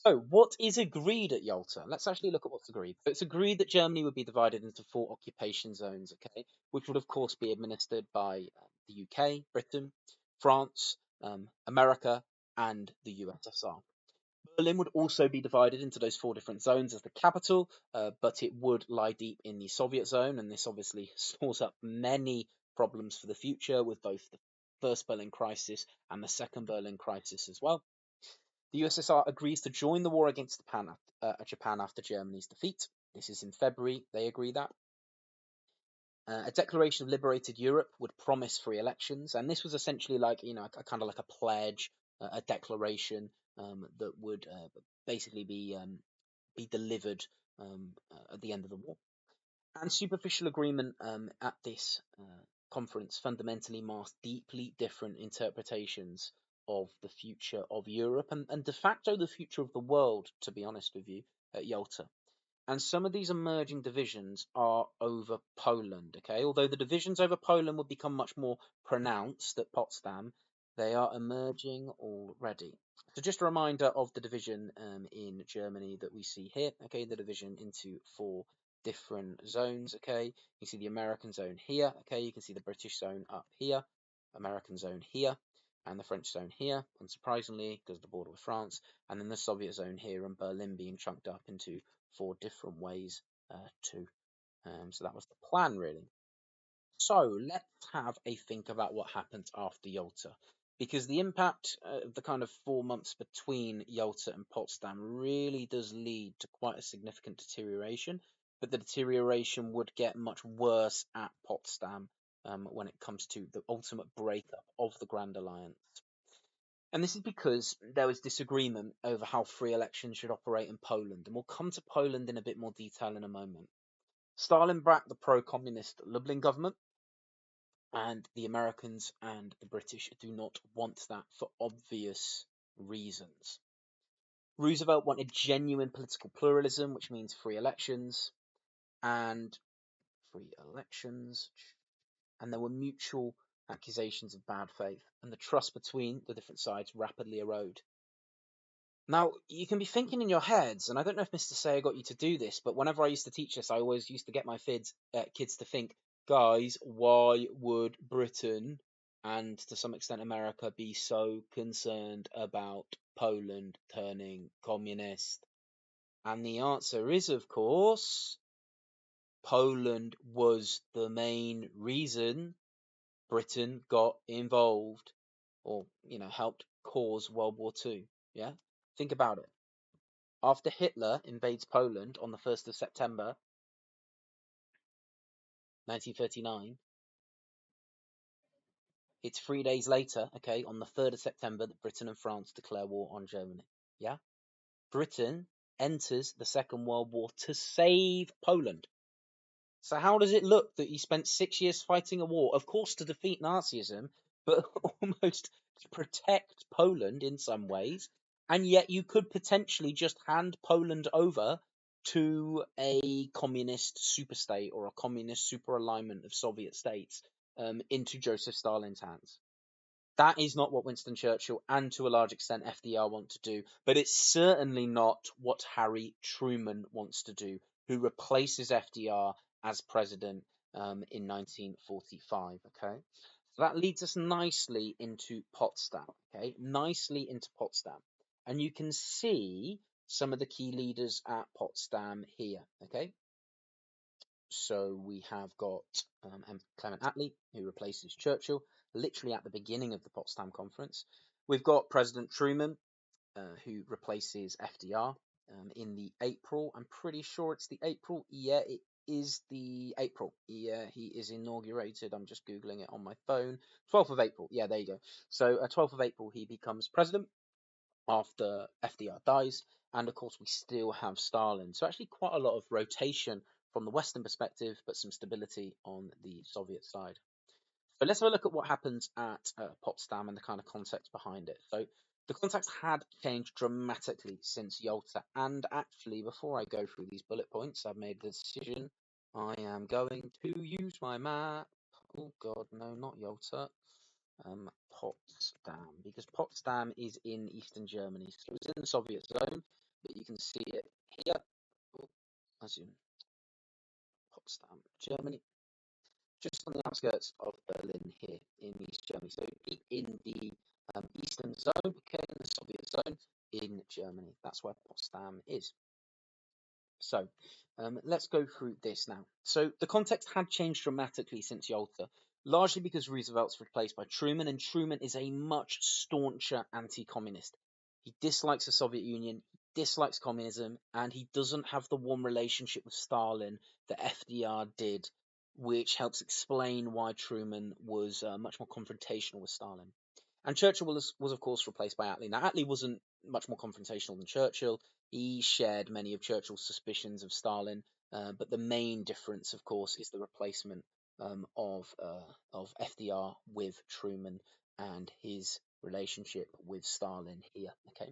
So, what is agreed at Yalta? Let's actually look at what's agreed. So, it's agreed that Germany would be divided into 4 occupation zones, okay, which would, of course, be administered by the UK, Britain, France, America, and the USSR. Berlin would also be divided into those 4 different zones as the capital, but it would lie deep in the Soviet zone, and this obviously stores up many problems for the future with both the First Berlin Crisis and the Second Berlin Crisis as well. The USSR agrees to join the war against Japan after Germany's defeat. This is in February, they agree that. A declaration of liberated Europe would promise free elections, and this was essentially like, a kind of like a pledge, a declaration that would basically be delivered at the end of the war. And superficial agreement at this conference fundamentally masked deeply different interpretations of the future of Europe and de facto the future of the world, to be honest with you, at Yalta. And some of these emerging divisions are over Poland, okay? Although the divisions over Poland would become much more pronounced at Potsdam, they are emerging already. So just a reminder of the division in Germany that we see here, okay? The division into 4 different zones, okay? You see the American zone here, okay? You can see the British zone up here, American zone here, and the French zone here, unsurprisingly, because of the border with France, and then the Soviet zone here and Berlin being chunked up into 4 different ways too. So that was the plan, really. So let's have a think about what happens after Yalta. Because the impact of the kind of 4 months between Yalta and Potsdam really does lead to quite a significant deterioration. But the deterioration would get much worse at Potsdam when it comes to the ultimate breakup of the Grand Alliance. And this is because there was disagreement over how free elections should operate in Poland, and we'll come to Poland in a bit more detail in a moment. Stalin backed the pro-communist Lublin government, and the Americans and the British do not want that for obvious reasons. Roosevelt wanted genuine political pluralism, which means free elections, and there were mutual accusations of bad faith, and the trust between the different sides rapidly erode. Now, you can be thinking in your heads, and I don't know if Mr. Sayer got you to do this, but whenever I used to teach this, I always used to get my kids to think, guys, why would Britain and to some extent America be so concerned about Poland turning communist? And the answer is, of course, Poland was the main reason Britain got involved or, helped cause World War II. Yeah? Think about it. After Hitler invades Poland on the 1st of September 1939, it's 3 days later, okay, on the 3rd of September, that Britain and France declare war on Germany. Yeah? Britain enters the Second World War to save Poland. So how does it look that he spent 6 years fighting a war, of course to defeat Nazism, but almost to protect Poland in some ways, and yet you could potentially just hand Poland over to a communist superstate or a communist super alignment of Soviet states into Joseph Stalin's hands? That is not what Winston Churchill and to a large extent FDR want to do, but it's certainly not what Harry Truman wants to do, who replaces FDR as president in 1945. Okay, so that leads us nicely into Potsdam. Okay, nicely into Potsdam, and you can see some of the key leaders at Potsdam here. Okay, so we have got Clement Attlee, who replaces Churchill, literally at the beginning of the Potsdam Conference. We've got President Truman, who replaces FDR in the April. I'm pretty sure it's the April. Yeah, it is the April. Yeah, he is inaugurated. I'm just Googling it on my phone. 12th of April. Yeah, there you go. So 12th of April, he becomes president after FDR dies. And of course, we still have Stalin. So actually quite a lot of rotation from the Western perspective, but some stability on the Soviet side. So let's have a look at what happens at Potsdam and the kind of context behind it. So the context had changed dramatically since Yalta. And actually, before I go through these bullet points, I've made the decision. I am going to use my map. Oh God, no, not Yalta. Potsdam, because Potsdam is in eastern Germany. So it's in the Soviet zone, but you can see it here. Oh, as in Potsdam, Germany, just on the outskirts of Berlin here in East Germany. So in the eastern zone, okay, in the Soviet zone in Germany. That's where Potsdam is. So let's go through this now. So the context had changed dramatically since Yalta, largely because Roosevelt's replaced by Truman, and Truman is a much stauncher anti-communist. He dislikes the Soviet Union, he dislikes communism, and he doesn't have the warm relationship with Stalin that FDR did, which helps explain why Truman was much more confrontational with Stalin. And Churchill was of course replaced by Attlee. Now Attlee wasn't much more confrontational than Churchill. He shared many of Churchill's suspicions of Stalin, but the main difference, of course, is the replacement of FDR with Truman and his relationship with Stalin here. Okay,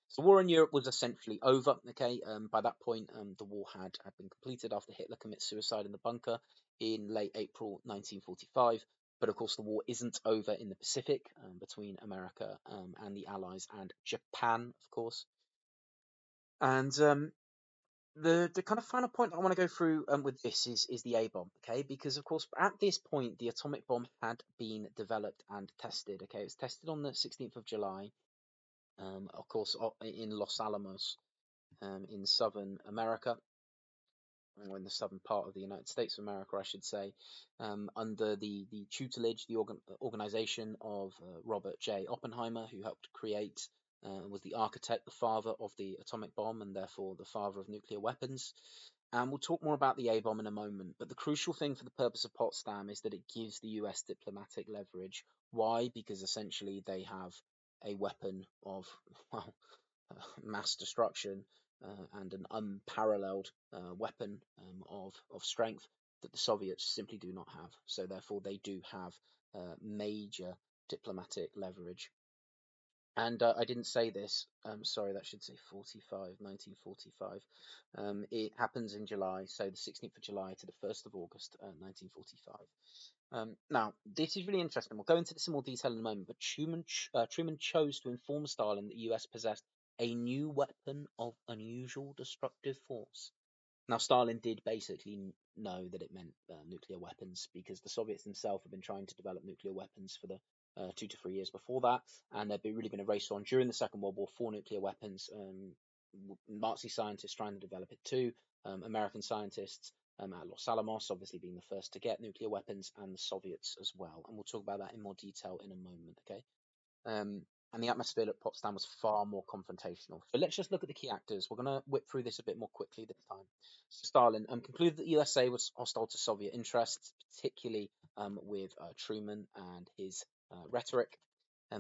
so the war in Europe was essentially over. Okay, by that point, the war had been completed after Hitler commits suicide in the bunker in late April 1945. But of course, the war isn't over in the Pacific between America and the Allies and Japan, of course. And the kind of final point I want to go through with this is the A bomb, okay? Because of course, at this point, the atomic bomb had been developed and tested. Okay, it was tested on the 16th of July, of course, in Los Alamos, in southern America, or in the southern part of the United States of America, I should say, under the tutelage, the organization of Robert J. Oppenheimer, who helped create, was the architect, the father of the atomic bomb, and therefore the father of nuclear weapons. And we'll talk more about the A bomb in a moment. But the crucial thing for the purpose of Potsdam is that it gives the US diplomatic leverage. Why? Because essentially they have a weapon of, well, mass destruction and an unparalleled weapon of strength that the Soviets simply do not have. So therefore, they do have major diplomatic leverage. And I didn't say this. Sorry, that should say 1945. It happens in July, so the 16th of July to the 1st of August, 1945. Now, this is really interesting. We'll go into this in more detail in a moment, but Truman chose to inform Stalin that the US possessed a new weapon of unusual destructive force. Now, Stalin did basically know that it meant nuclear weapons because the Soviets themselves have been trying to develop nuclear weapons for the 2 to 3 years before that, and there'd really been a race on during the Second World War for nuclear weapons. Nazi scientists trying to develop it too, American scientists at Los Alamos, obviously being the first to get nuclear weapons, and the Soviets as well. And we'll talk about that in more detail in a moment, okay? Um, and the atmosphere at Potsdam was far more confrontational. So let's just look at the key actors. We're going to whip through this a bit more quickly this time. So Stalin concluded that the USA was hostile to Soviet interests, particularly with Truman and his rhetoric.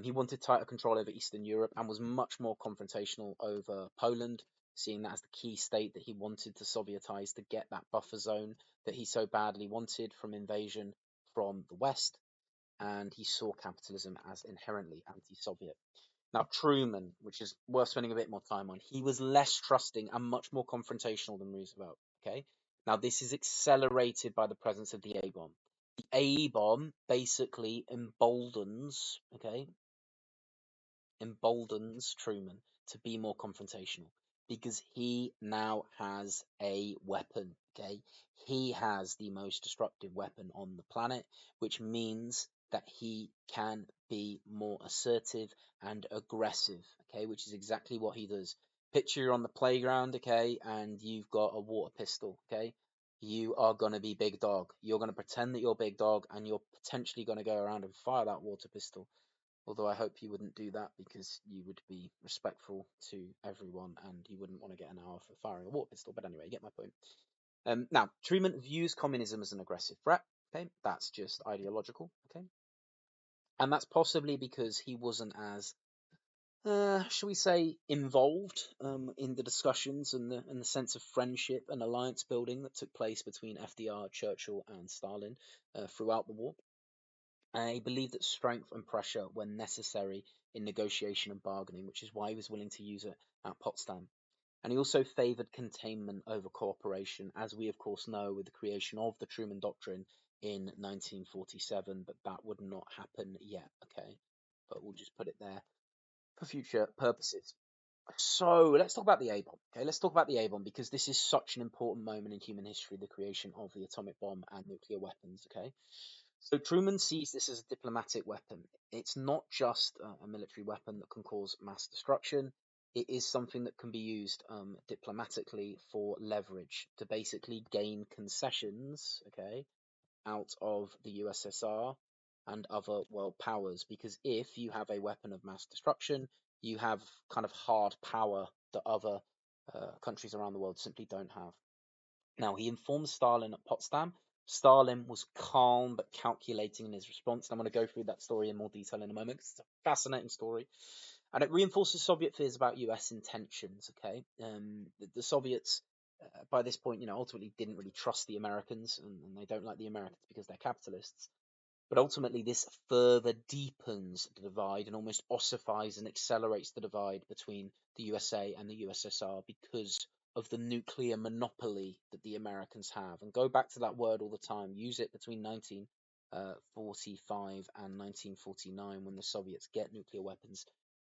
He wanted tighter control over Eastern Europe and was much more confrontational over Poland, seeing that as the key state that he wanted to Sovietize to get that buffer zone that he so badly wanted from invasion from the West. And he saw capitalism as inherently anti-Soviet. Now, Truman, which is worth spending a bit more time on, he was less trusting and much more confrontational than Roosevelt. Okay. Now, this is accelerated by the presence of the A bomb. The A bomb basically emboldens Truman to be more confrontational because he now has a weapon. Okay, he has the most destructive weapon on the planet, which means that he can be more assertive and aggressive. Okay, which is exactly what he does. Picture you're on the playground, okay, and you've got a water pistol. Okay, you are going to be big dog. You're going to pretend that you're big dog, and you're potentially going to go around and fire that water pistol. Although I hope you wouldn't do that because you would be respectful to everyone and you wouldn't want to get an hour for firing a water pistol. But anyway, you get my point. Now, Truman views communism as an aggressive threat. Okay, that's just ideological. Okay, and that's possibly because he wasn't as, shall we say, involved in the discussions and the sense of friendship and alliance building that took place between FDR, Churchill, and Stalin throughout the war. He believed that strength and pressure were necessary in negotiation and bargaining, which is why he was willing to use it at Potsdam. And he also favoured containment over cooperation, as we of course know with the creation of the Truman Doctrine in 1947, but that would not happen yet, okay? But we'll just put it there for future purposes. So let's talk about the A bomb. Okay, let's talk about the A bomb because this is such an important moment in human history, the creation of the atomic bomb and nuclear weapons. Okay, so Truman sees this as a diplomatic weapon. It's not just a military weapon that can cause mass destruction. It is something that can be used diplomatically for leverage to basically gain concessions, okay, out of the USSR and other world powers. Because if you have a weapon of mass destruction, you have kind of hard power that other countries around the world simply don't have. Now, he informed Stalin at Potsdam. Stalin was calm but calculating in his response. And I'm going to go through that story in more detail in a moment because it's a fascinating story. And it reinforces Soviet fears about US intentions. Okay, the Soviets, by this point, ultimately didn't really trust the Americans, and they don't like the Americans because they're capitalists. But ultimately, this further deepens the divide and almost ossifies and accelerates the divide between the USA and the USSR because of the nuclear monopoly that the Americans have. And go back to that word all the time, use it between 1945 and 1949 when the Soviets get nuclear weapons.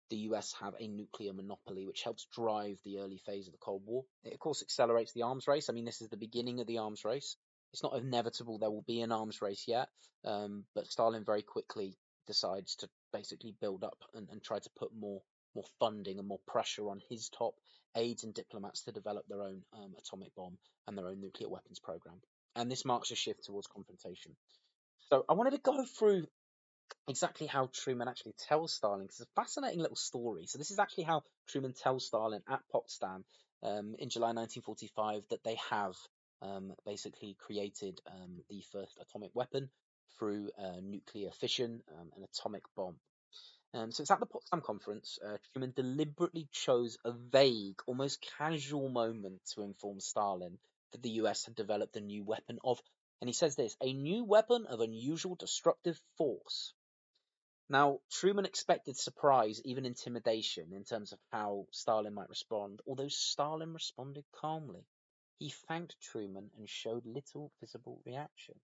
The US have a nuclear monopoly, which helps drive the early phase of the Cold War. It, of course, accelerates the arms race. I mean, this is the beginning of the arms race. It's not inevitable there will be an arms race yet, but Stalin very quickly decides to basically build up and try to put more funding and more pressure on his top aides and diplomats to develop their own atomic bomb and their own nuclear weapons program. And this marks a shift towards confrontation. So I wanted to go through exactly how Truman actually tells Stalin, because it's a fascinating little story. So this is actually how Truman tells Stalin at Potsdam in July 1945 that they have basically created the first atomic weapon through nuclear fission, an atomic bomb. So it's at the Potsdam conference. Truman deliberately chose a vague, almost casual moment to inform Stalin that the US had developed a new weapon of, and he says this, a new weapon of unusual destructive force. Now, Truman expected surprise, even intimidation, in terms of how Stalin might respond, although Stalin responded calmly. He thanked Truman and showed little visible reaction.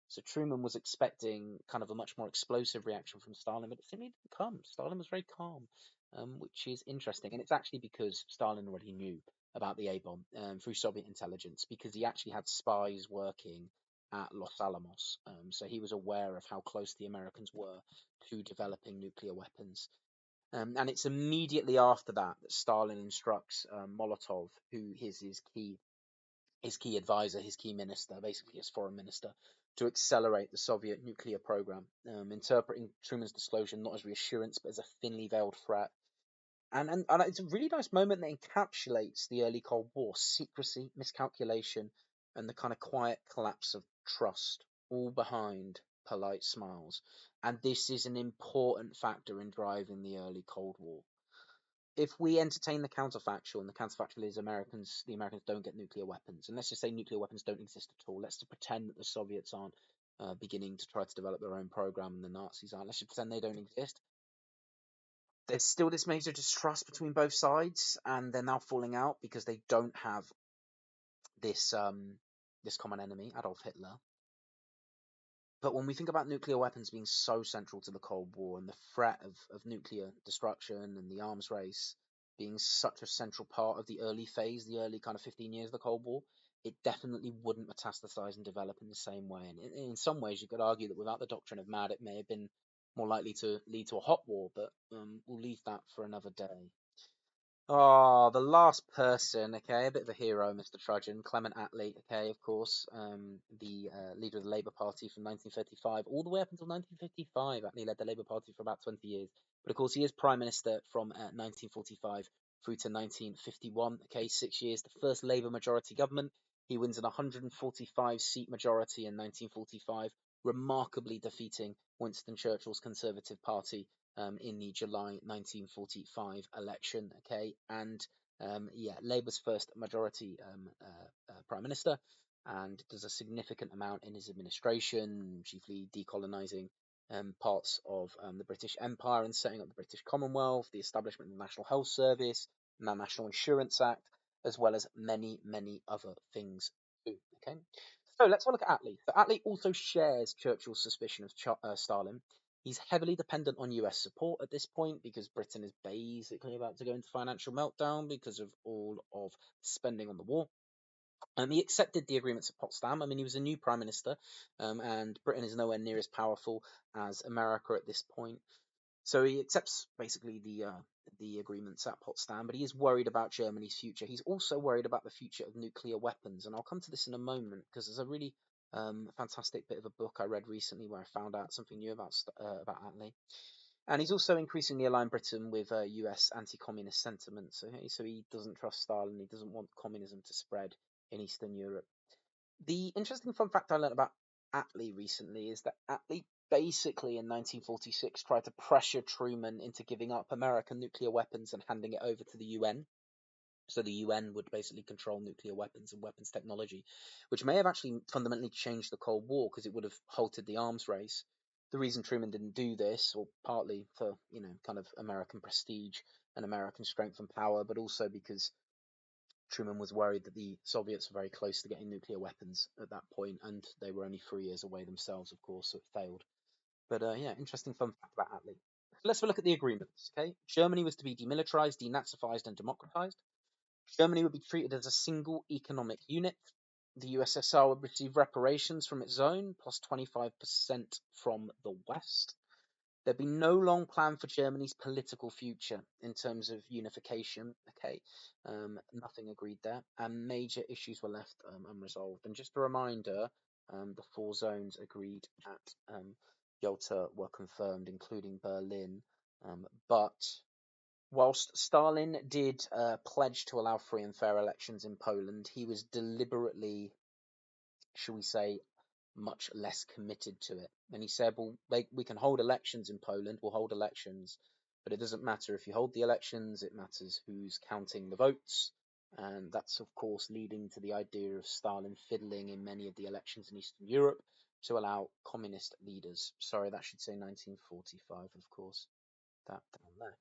So Truman was expecting kind of a much more explosive reaction from Stalin, but it simply didn't come. Stalin was very calm, which is interesting. And it's actually because Stalin already knew about the A-bomb through Soviet intelligence, because he actually had spies working at Los Alamos. So he was aware of how close the Americans were to developing nuclear weapons. And it's immediately after that Stalin instructs Molotov, who is his key advisor, his key minister, basically his foreign minister, to accelerate the Soviet nuclear program, interpreting Truman's disclosure not as reassurance but as a thinly veiled threat. And it's a really nice moment that encapsulates the early Cold War: secrecy, miscalculation, and the kind of quiet collapse of trust, all behind polite smiles. And this is an important factor in driving the early Cold War. If we entertain the counterfactual, and the counterfactual is the Americans don't get nuclear weapons, and let's just say nuclear weapons don't exist at all. Let's just pretend that the Soviets aren't beginning to try to develop their own program, and the Nazis aren't. Let's just pretend they don't exist. There's still this major distrust between both sides, and they're now falling out because they don't have this this common enemy, Adolf Hitler. But when we think about nuclear weapons being so central to the Cold War, and the threat of nuclear destruction and the arms race being such a central part of the early phase, the early kind of 15 years of the Cold War, it definitely wouldn't metastasize and develop in the same way. And in some ways, you could argue that without the doctrine of Mad, it may have been more likely to lead to a hot war, but we'll leave that for another day. Oh, the last person, okay, a bit of a hero, Mr. Trudgeon, Clement Attlee, okay, of course, the leader of the Labour Party from 1935 all the way up until 1955. Attlee led the Labour Party for about 20 years, but of course he is Prime Minister from 1945 through to 1951, okay, 6 years, the first Labour majority government. He wins an 145-seat majority in 1945, remarkably defeating Winston Churchill's Conservative Party in the July 1945 election. Okay, and yeah, Labour's first majority prime minister, and does a significant amount in his administration, chiefly decolonising parts of the British Empire and setting up the British Commonwealth, the establishment of the National Health Service, and the National Insurance Act, as well as many, many other things too. Okay, so let's have a look at Attlee. So Attlee also shares Churchill's suspicion of Stalin. He's heavily dependent on US support at this point because Britain is basically about to go into financial meltdown because of all of spending on the war. He accepted the agreements at Potsdam. I mean, he was a new prime minister, and Britain is nowhere near as powerful as America at this point. So he accepts basically the agreements at Potsdam, but he is worried about Germany's future. He's also worried about the future of nuclear weapons, and I'll come to this in a moment because there's a really fantastic bit of a book I read recently where I found out something new about Attlee. And he's also increasingly aligned Britain with US anti-communist sentiments. So he doesn't trust Stalin. He doesn't want communism to spread in Eastern Europe. The interesting fun fact I learned about Attlee recently is that Attlee basically in 1946 tried to pressure Truman into giving up American nuclear weapons and handing it over to the UN. So the UN would basically control nuclear weapons and weapons technology, which may have actually fundamentally changed the Cold War because it would have halted the arms race. The reason Truman didn't do this, or partly for, kind of American prestige and American strength and power, but also because Truman was worried that the Soviets were very close to getting nuclear weapons at that point, and they were only 3 years away themselves, of course, so it failed. But yeah, interesting fun fact about Attlee. So let's have a look at the agreements. Okay, Germany was to be demilitarized, denazifized, and democratized. Germany would be treated as a single economic unit. The USSR would receive reparations from its zone, plus 25% from the West. There'd be no long plan for Germany's political future in terms of unification. Okay, nothing agreed there, and major issues were left unresolved. And just a reminder, the 4 zones agreed at Yalta were confirmed, including Berlin. But whilst Stalin did pledge to allow free and fair elections in Poland, he was deliberately, shall we say, much less committed to it. And he said, well, we can hold elections in Poland, we'll hold elections, but it doesn't matter if you hold the elections, it matters who's counting the votes. And that's, of course, leading to the idea of Stalin fiddling in many of the elections in Eastern Europe to allow communist leaders. Sorry, that should say 1945, of course, that down there.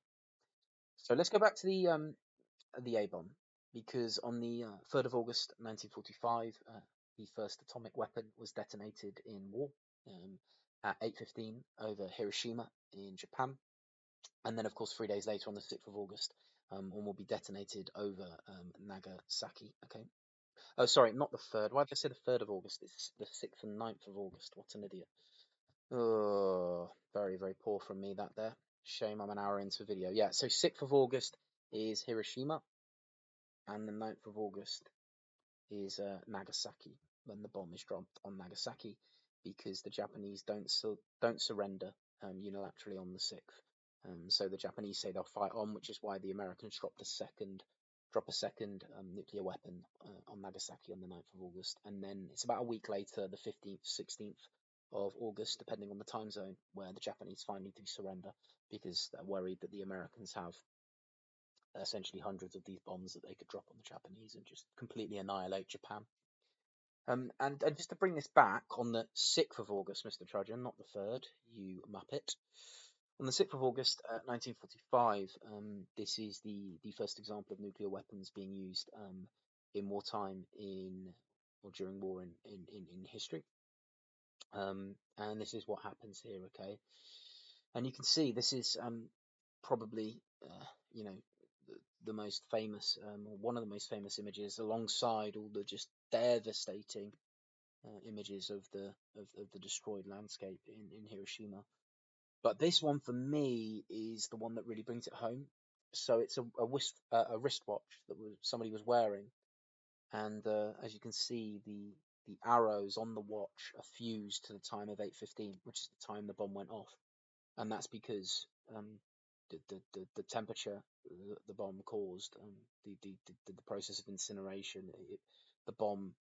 So let's go back to the A bomb, because on the 3rd of August 1945, the first atomic weapon was detonated in war at 8:15 over Hiroshima in Japan, and then of course 3 days later on the 6th of August, one will be detonated over Nagasaki. Okay. Oh, sorry, not the 3rd. Why did I say the 3rd of August? It's the 6th and 9th of August. What an idiot. Oh, very, very poor from me that there. Shame I'm an hour into a video. Yeah, so 6th of August is Hiroshima, and the 9th of August is Nagasaki, when the bomb is dropped on Nagasaki, because the Japanese don't surrender unilaterally on the 6th. So the Japanese say they'll fight on, which is why the Americans drop a second nuclear weapon on Nagasaki on the 9th of August, and then it's about a week later, the 15th, 16th of August, depending on the time zone, where the Japanese finally do surrender, because they're worried that the Americans have essentially hundreds of these bombs that they could drop on the Japanese and just completely annihilate Japan. And just to bring this back, on the 6th of August, Mr. Trajan, not the 3rd, you muppet. On the 6th of August, 1945, this is the first example of nuclear weapons being used in wartime or during war in history. And this is what happens here, okay? And you can see this is probably, the most famous, or one of the most famous images, alongside all the just devastating images of the destroyed landscape in Hiroshima. But this one for me is the one that really brings it home. So it's a wristwatch that somebody was wearing, and as you can see, the arrows on the watch are fused to the time of 8:15, which is the time the bomb went off, and that's because the temperature the bomb caused, the process of incineration, the bomb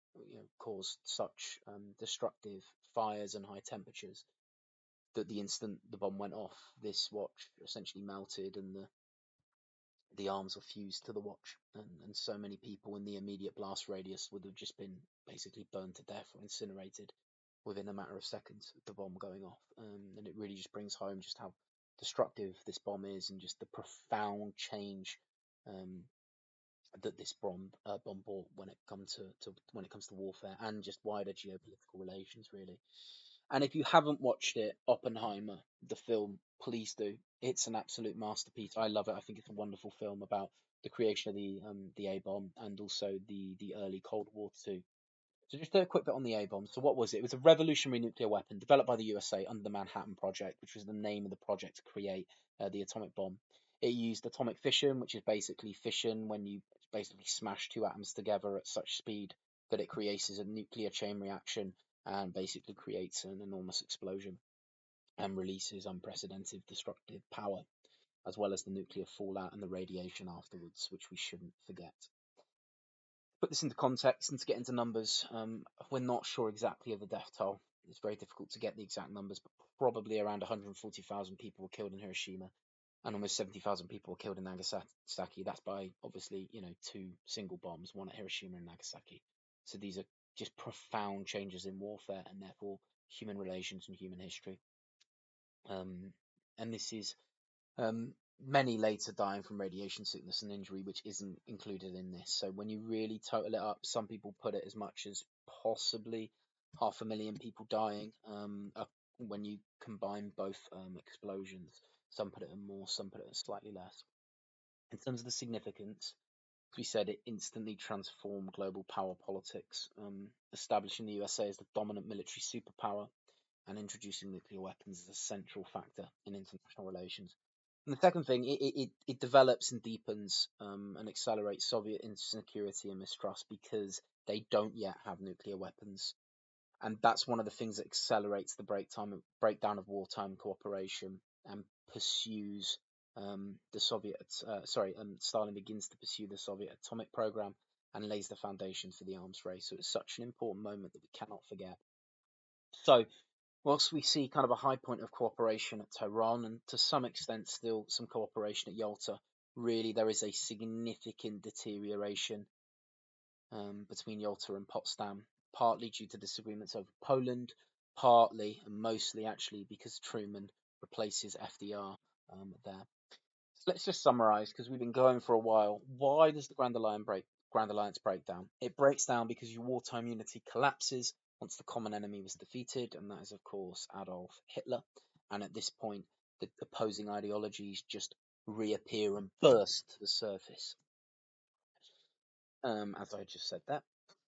caused such destructive fires and high temperatures that the instant the bomb went off, this watch essentially melted, and the arms were fused to the watch, and so many people in the immediate blast radius would have just been basically burned to death or incinerated within a matter of seconds of the bomb going off. And it really just brings home just how destructive this bomb is, and just the profound change that this bomb brought when it comes to warfare and just wider geopolitical relations, really. And if you haven't watched it, Oppenheimer, the film, please do. It's an absolute masterpiece. I love it. I think it's a wonderful film about the creation of the A bomb, and also the early Cold War too. So just a quick bit on the A bomb. So what was it? It was a revolutionary nuclear weapon developed by the USA under the Manhattan Project, which was the name of the project to create the atomic bomb. It used atomic fission, which is basically fission when you basically smash two atoms together at such speed that it creates a nuclear chain reaction and basically creates an enormous explosion and releases unprecedented destructive power, as well as the nuclear fallout and the radiation afterwards, which we shouldn't forget. Put this into context and to get into numbers, we're not sure exactly of the death toll. It's very difficult to get the exact numbers, but probably around 140,000 people were killed in Hiroshima, and almost 70,000 people were killed in Nagasaki. That's by, obviously, two single bombs, one at Hiroshima and Nagasaki. So these are just profound changes in warfare, and therefore human relations and human history. And this is many later dying from radiation sickness and injury, which isn't included in this. So when you really total it up, some people put it as much as possibly 500,000 people dying when you combine both explosions. Some put it at more, some put it at slightly less. In terms of the significance, as we said, it instantly transformed global power politics, establishing the USA as the dominant military superpower and introducing nuclear weapons as a central factor in international relations. And the second thing, it develops and deepens and accelerates Soviet insecurity and mistrust because they don't yet have nuclear weapons. And that's one of the things that accelerates the breakdown of wartime cooperation and pursues Stalin begins to pursue the Soviet atomic program and lays the foundation for the arms race. So it's such an important moment that we cannot forget. So whilst we see kind of a high point of cooperation at Tehran, and to some extent still some cooperation at Yalta, really there is a significant deterioration between Yalta and Potsdam, partly due to disagreements over Poland, partly and mostly actually because Truman replaces FDR there. So let's just summarize, because we've been going for a while. Why does the Grand Alliance break down? It breaks down because your wartime unity collapses once the common enemy was defeated, and that is, of course, Adolf Hitler. And at this point, the opposing ideologies just reappear and burst to the surface. As I just said that.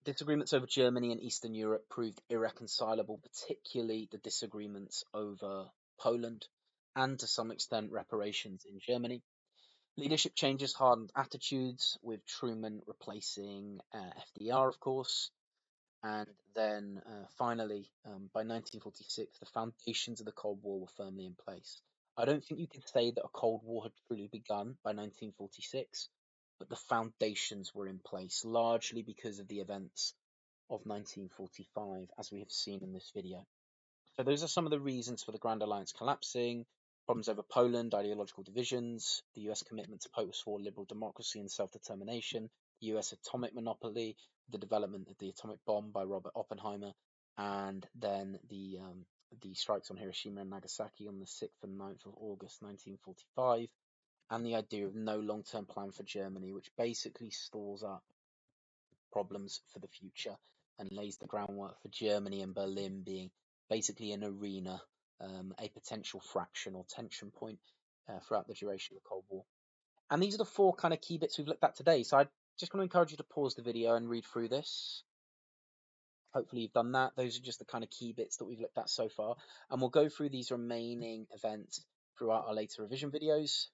Disagreements over Germany and Eastern Europe proved irreconcilable, particularly the disagreements over Poland. and to some extent reparations in Germany. Leadership changes hardened attitudes, with Truman replacing FDR, of course. And then finally, by 1946, the foundations of the Cold War were firmly in place. I don't think you can say that a Cold War had truly begun by 1946, but the foundations were in place, largely because of the events of 1945, as we have seen in this video. So those are some of the reasons for the Grand Alliance collapsing: problems over Poland, ideological divisions, the US commitment to post-war liberal democracy and self-determination, the US atomic monopoly, the development of the atomic bomb by Robert Oppenheimer, and then the strikes on Hiroshima and Nagasaki on the 6th and 9th of August 1945, and the idea of no long-term plan for Germany, which basically stores up problems for the future and lays the groundwork for Germany and Berlin being basically an arena, a potential fraction or tension point throughout the duration of the Cold War. And these are the four kind of key bits we've looked at today. So I just want to encourage you to pause the video and read through this. Hopefully you've done that. Those are just the kind of key bits that we've looked at so far. And we'll go through these remaining events throughout our later revision videos.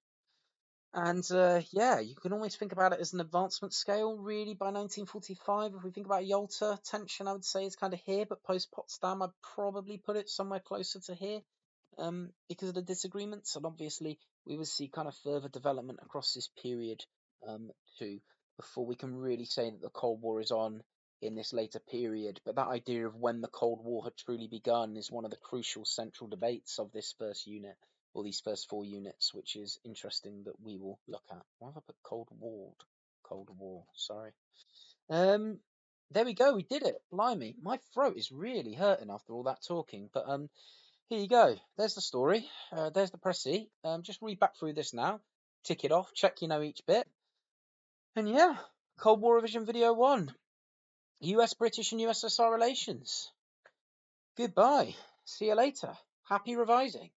And yeah, you can almost think about it as an advancement scale, really, by 1945. If we think about Yalta, tension, I would say, is kind of here, but post-Potsdam, I'd probably put it somewhere closer to here because of the disagreements. And obviously, we will see kind of further development across this period too, before we can really say that the Cold War is on in this later period. But that idea of when the Cold War had truly begun is one of the crucial central debates of this first unit, or these first four units, which is interesting that we will look at. Why have I put Cold War? Cold War, sorry. There we go, we did it. Blimey, my throat is really hurting after all that talking. But here you go. There's the story. There's the précis. Just read back through this now. Tick it off. Check you know each bit. And yeah, Cold War Revision Video 1. US, British and USSR relations. Goodbye. See you later. Happy revising.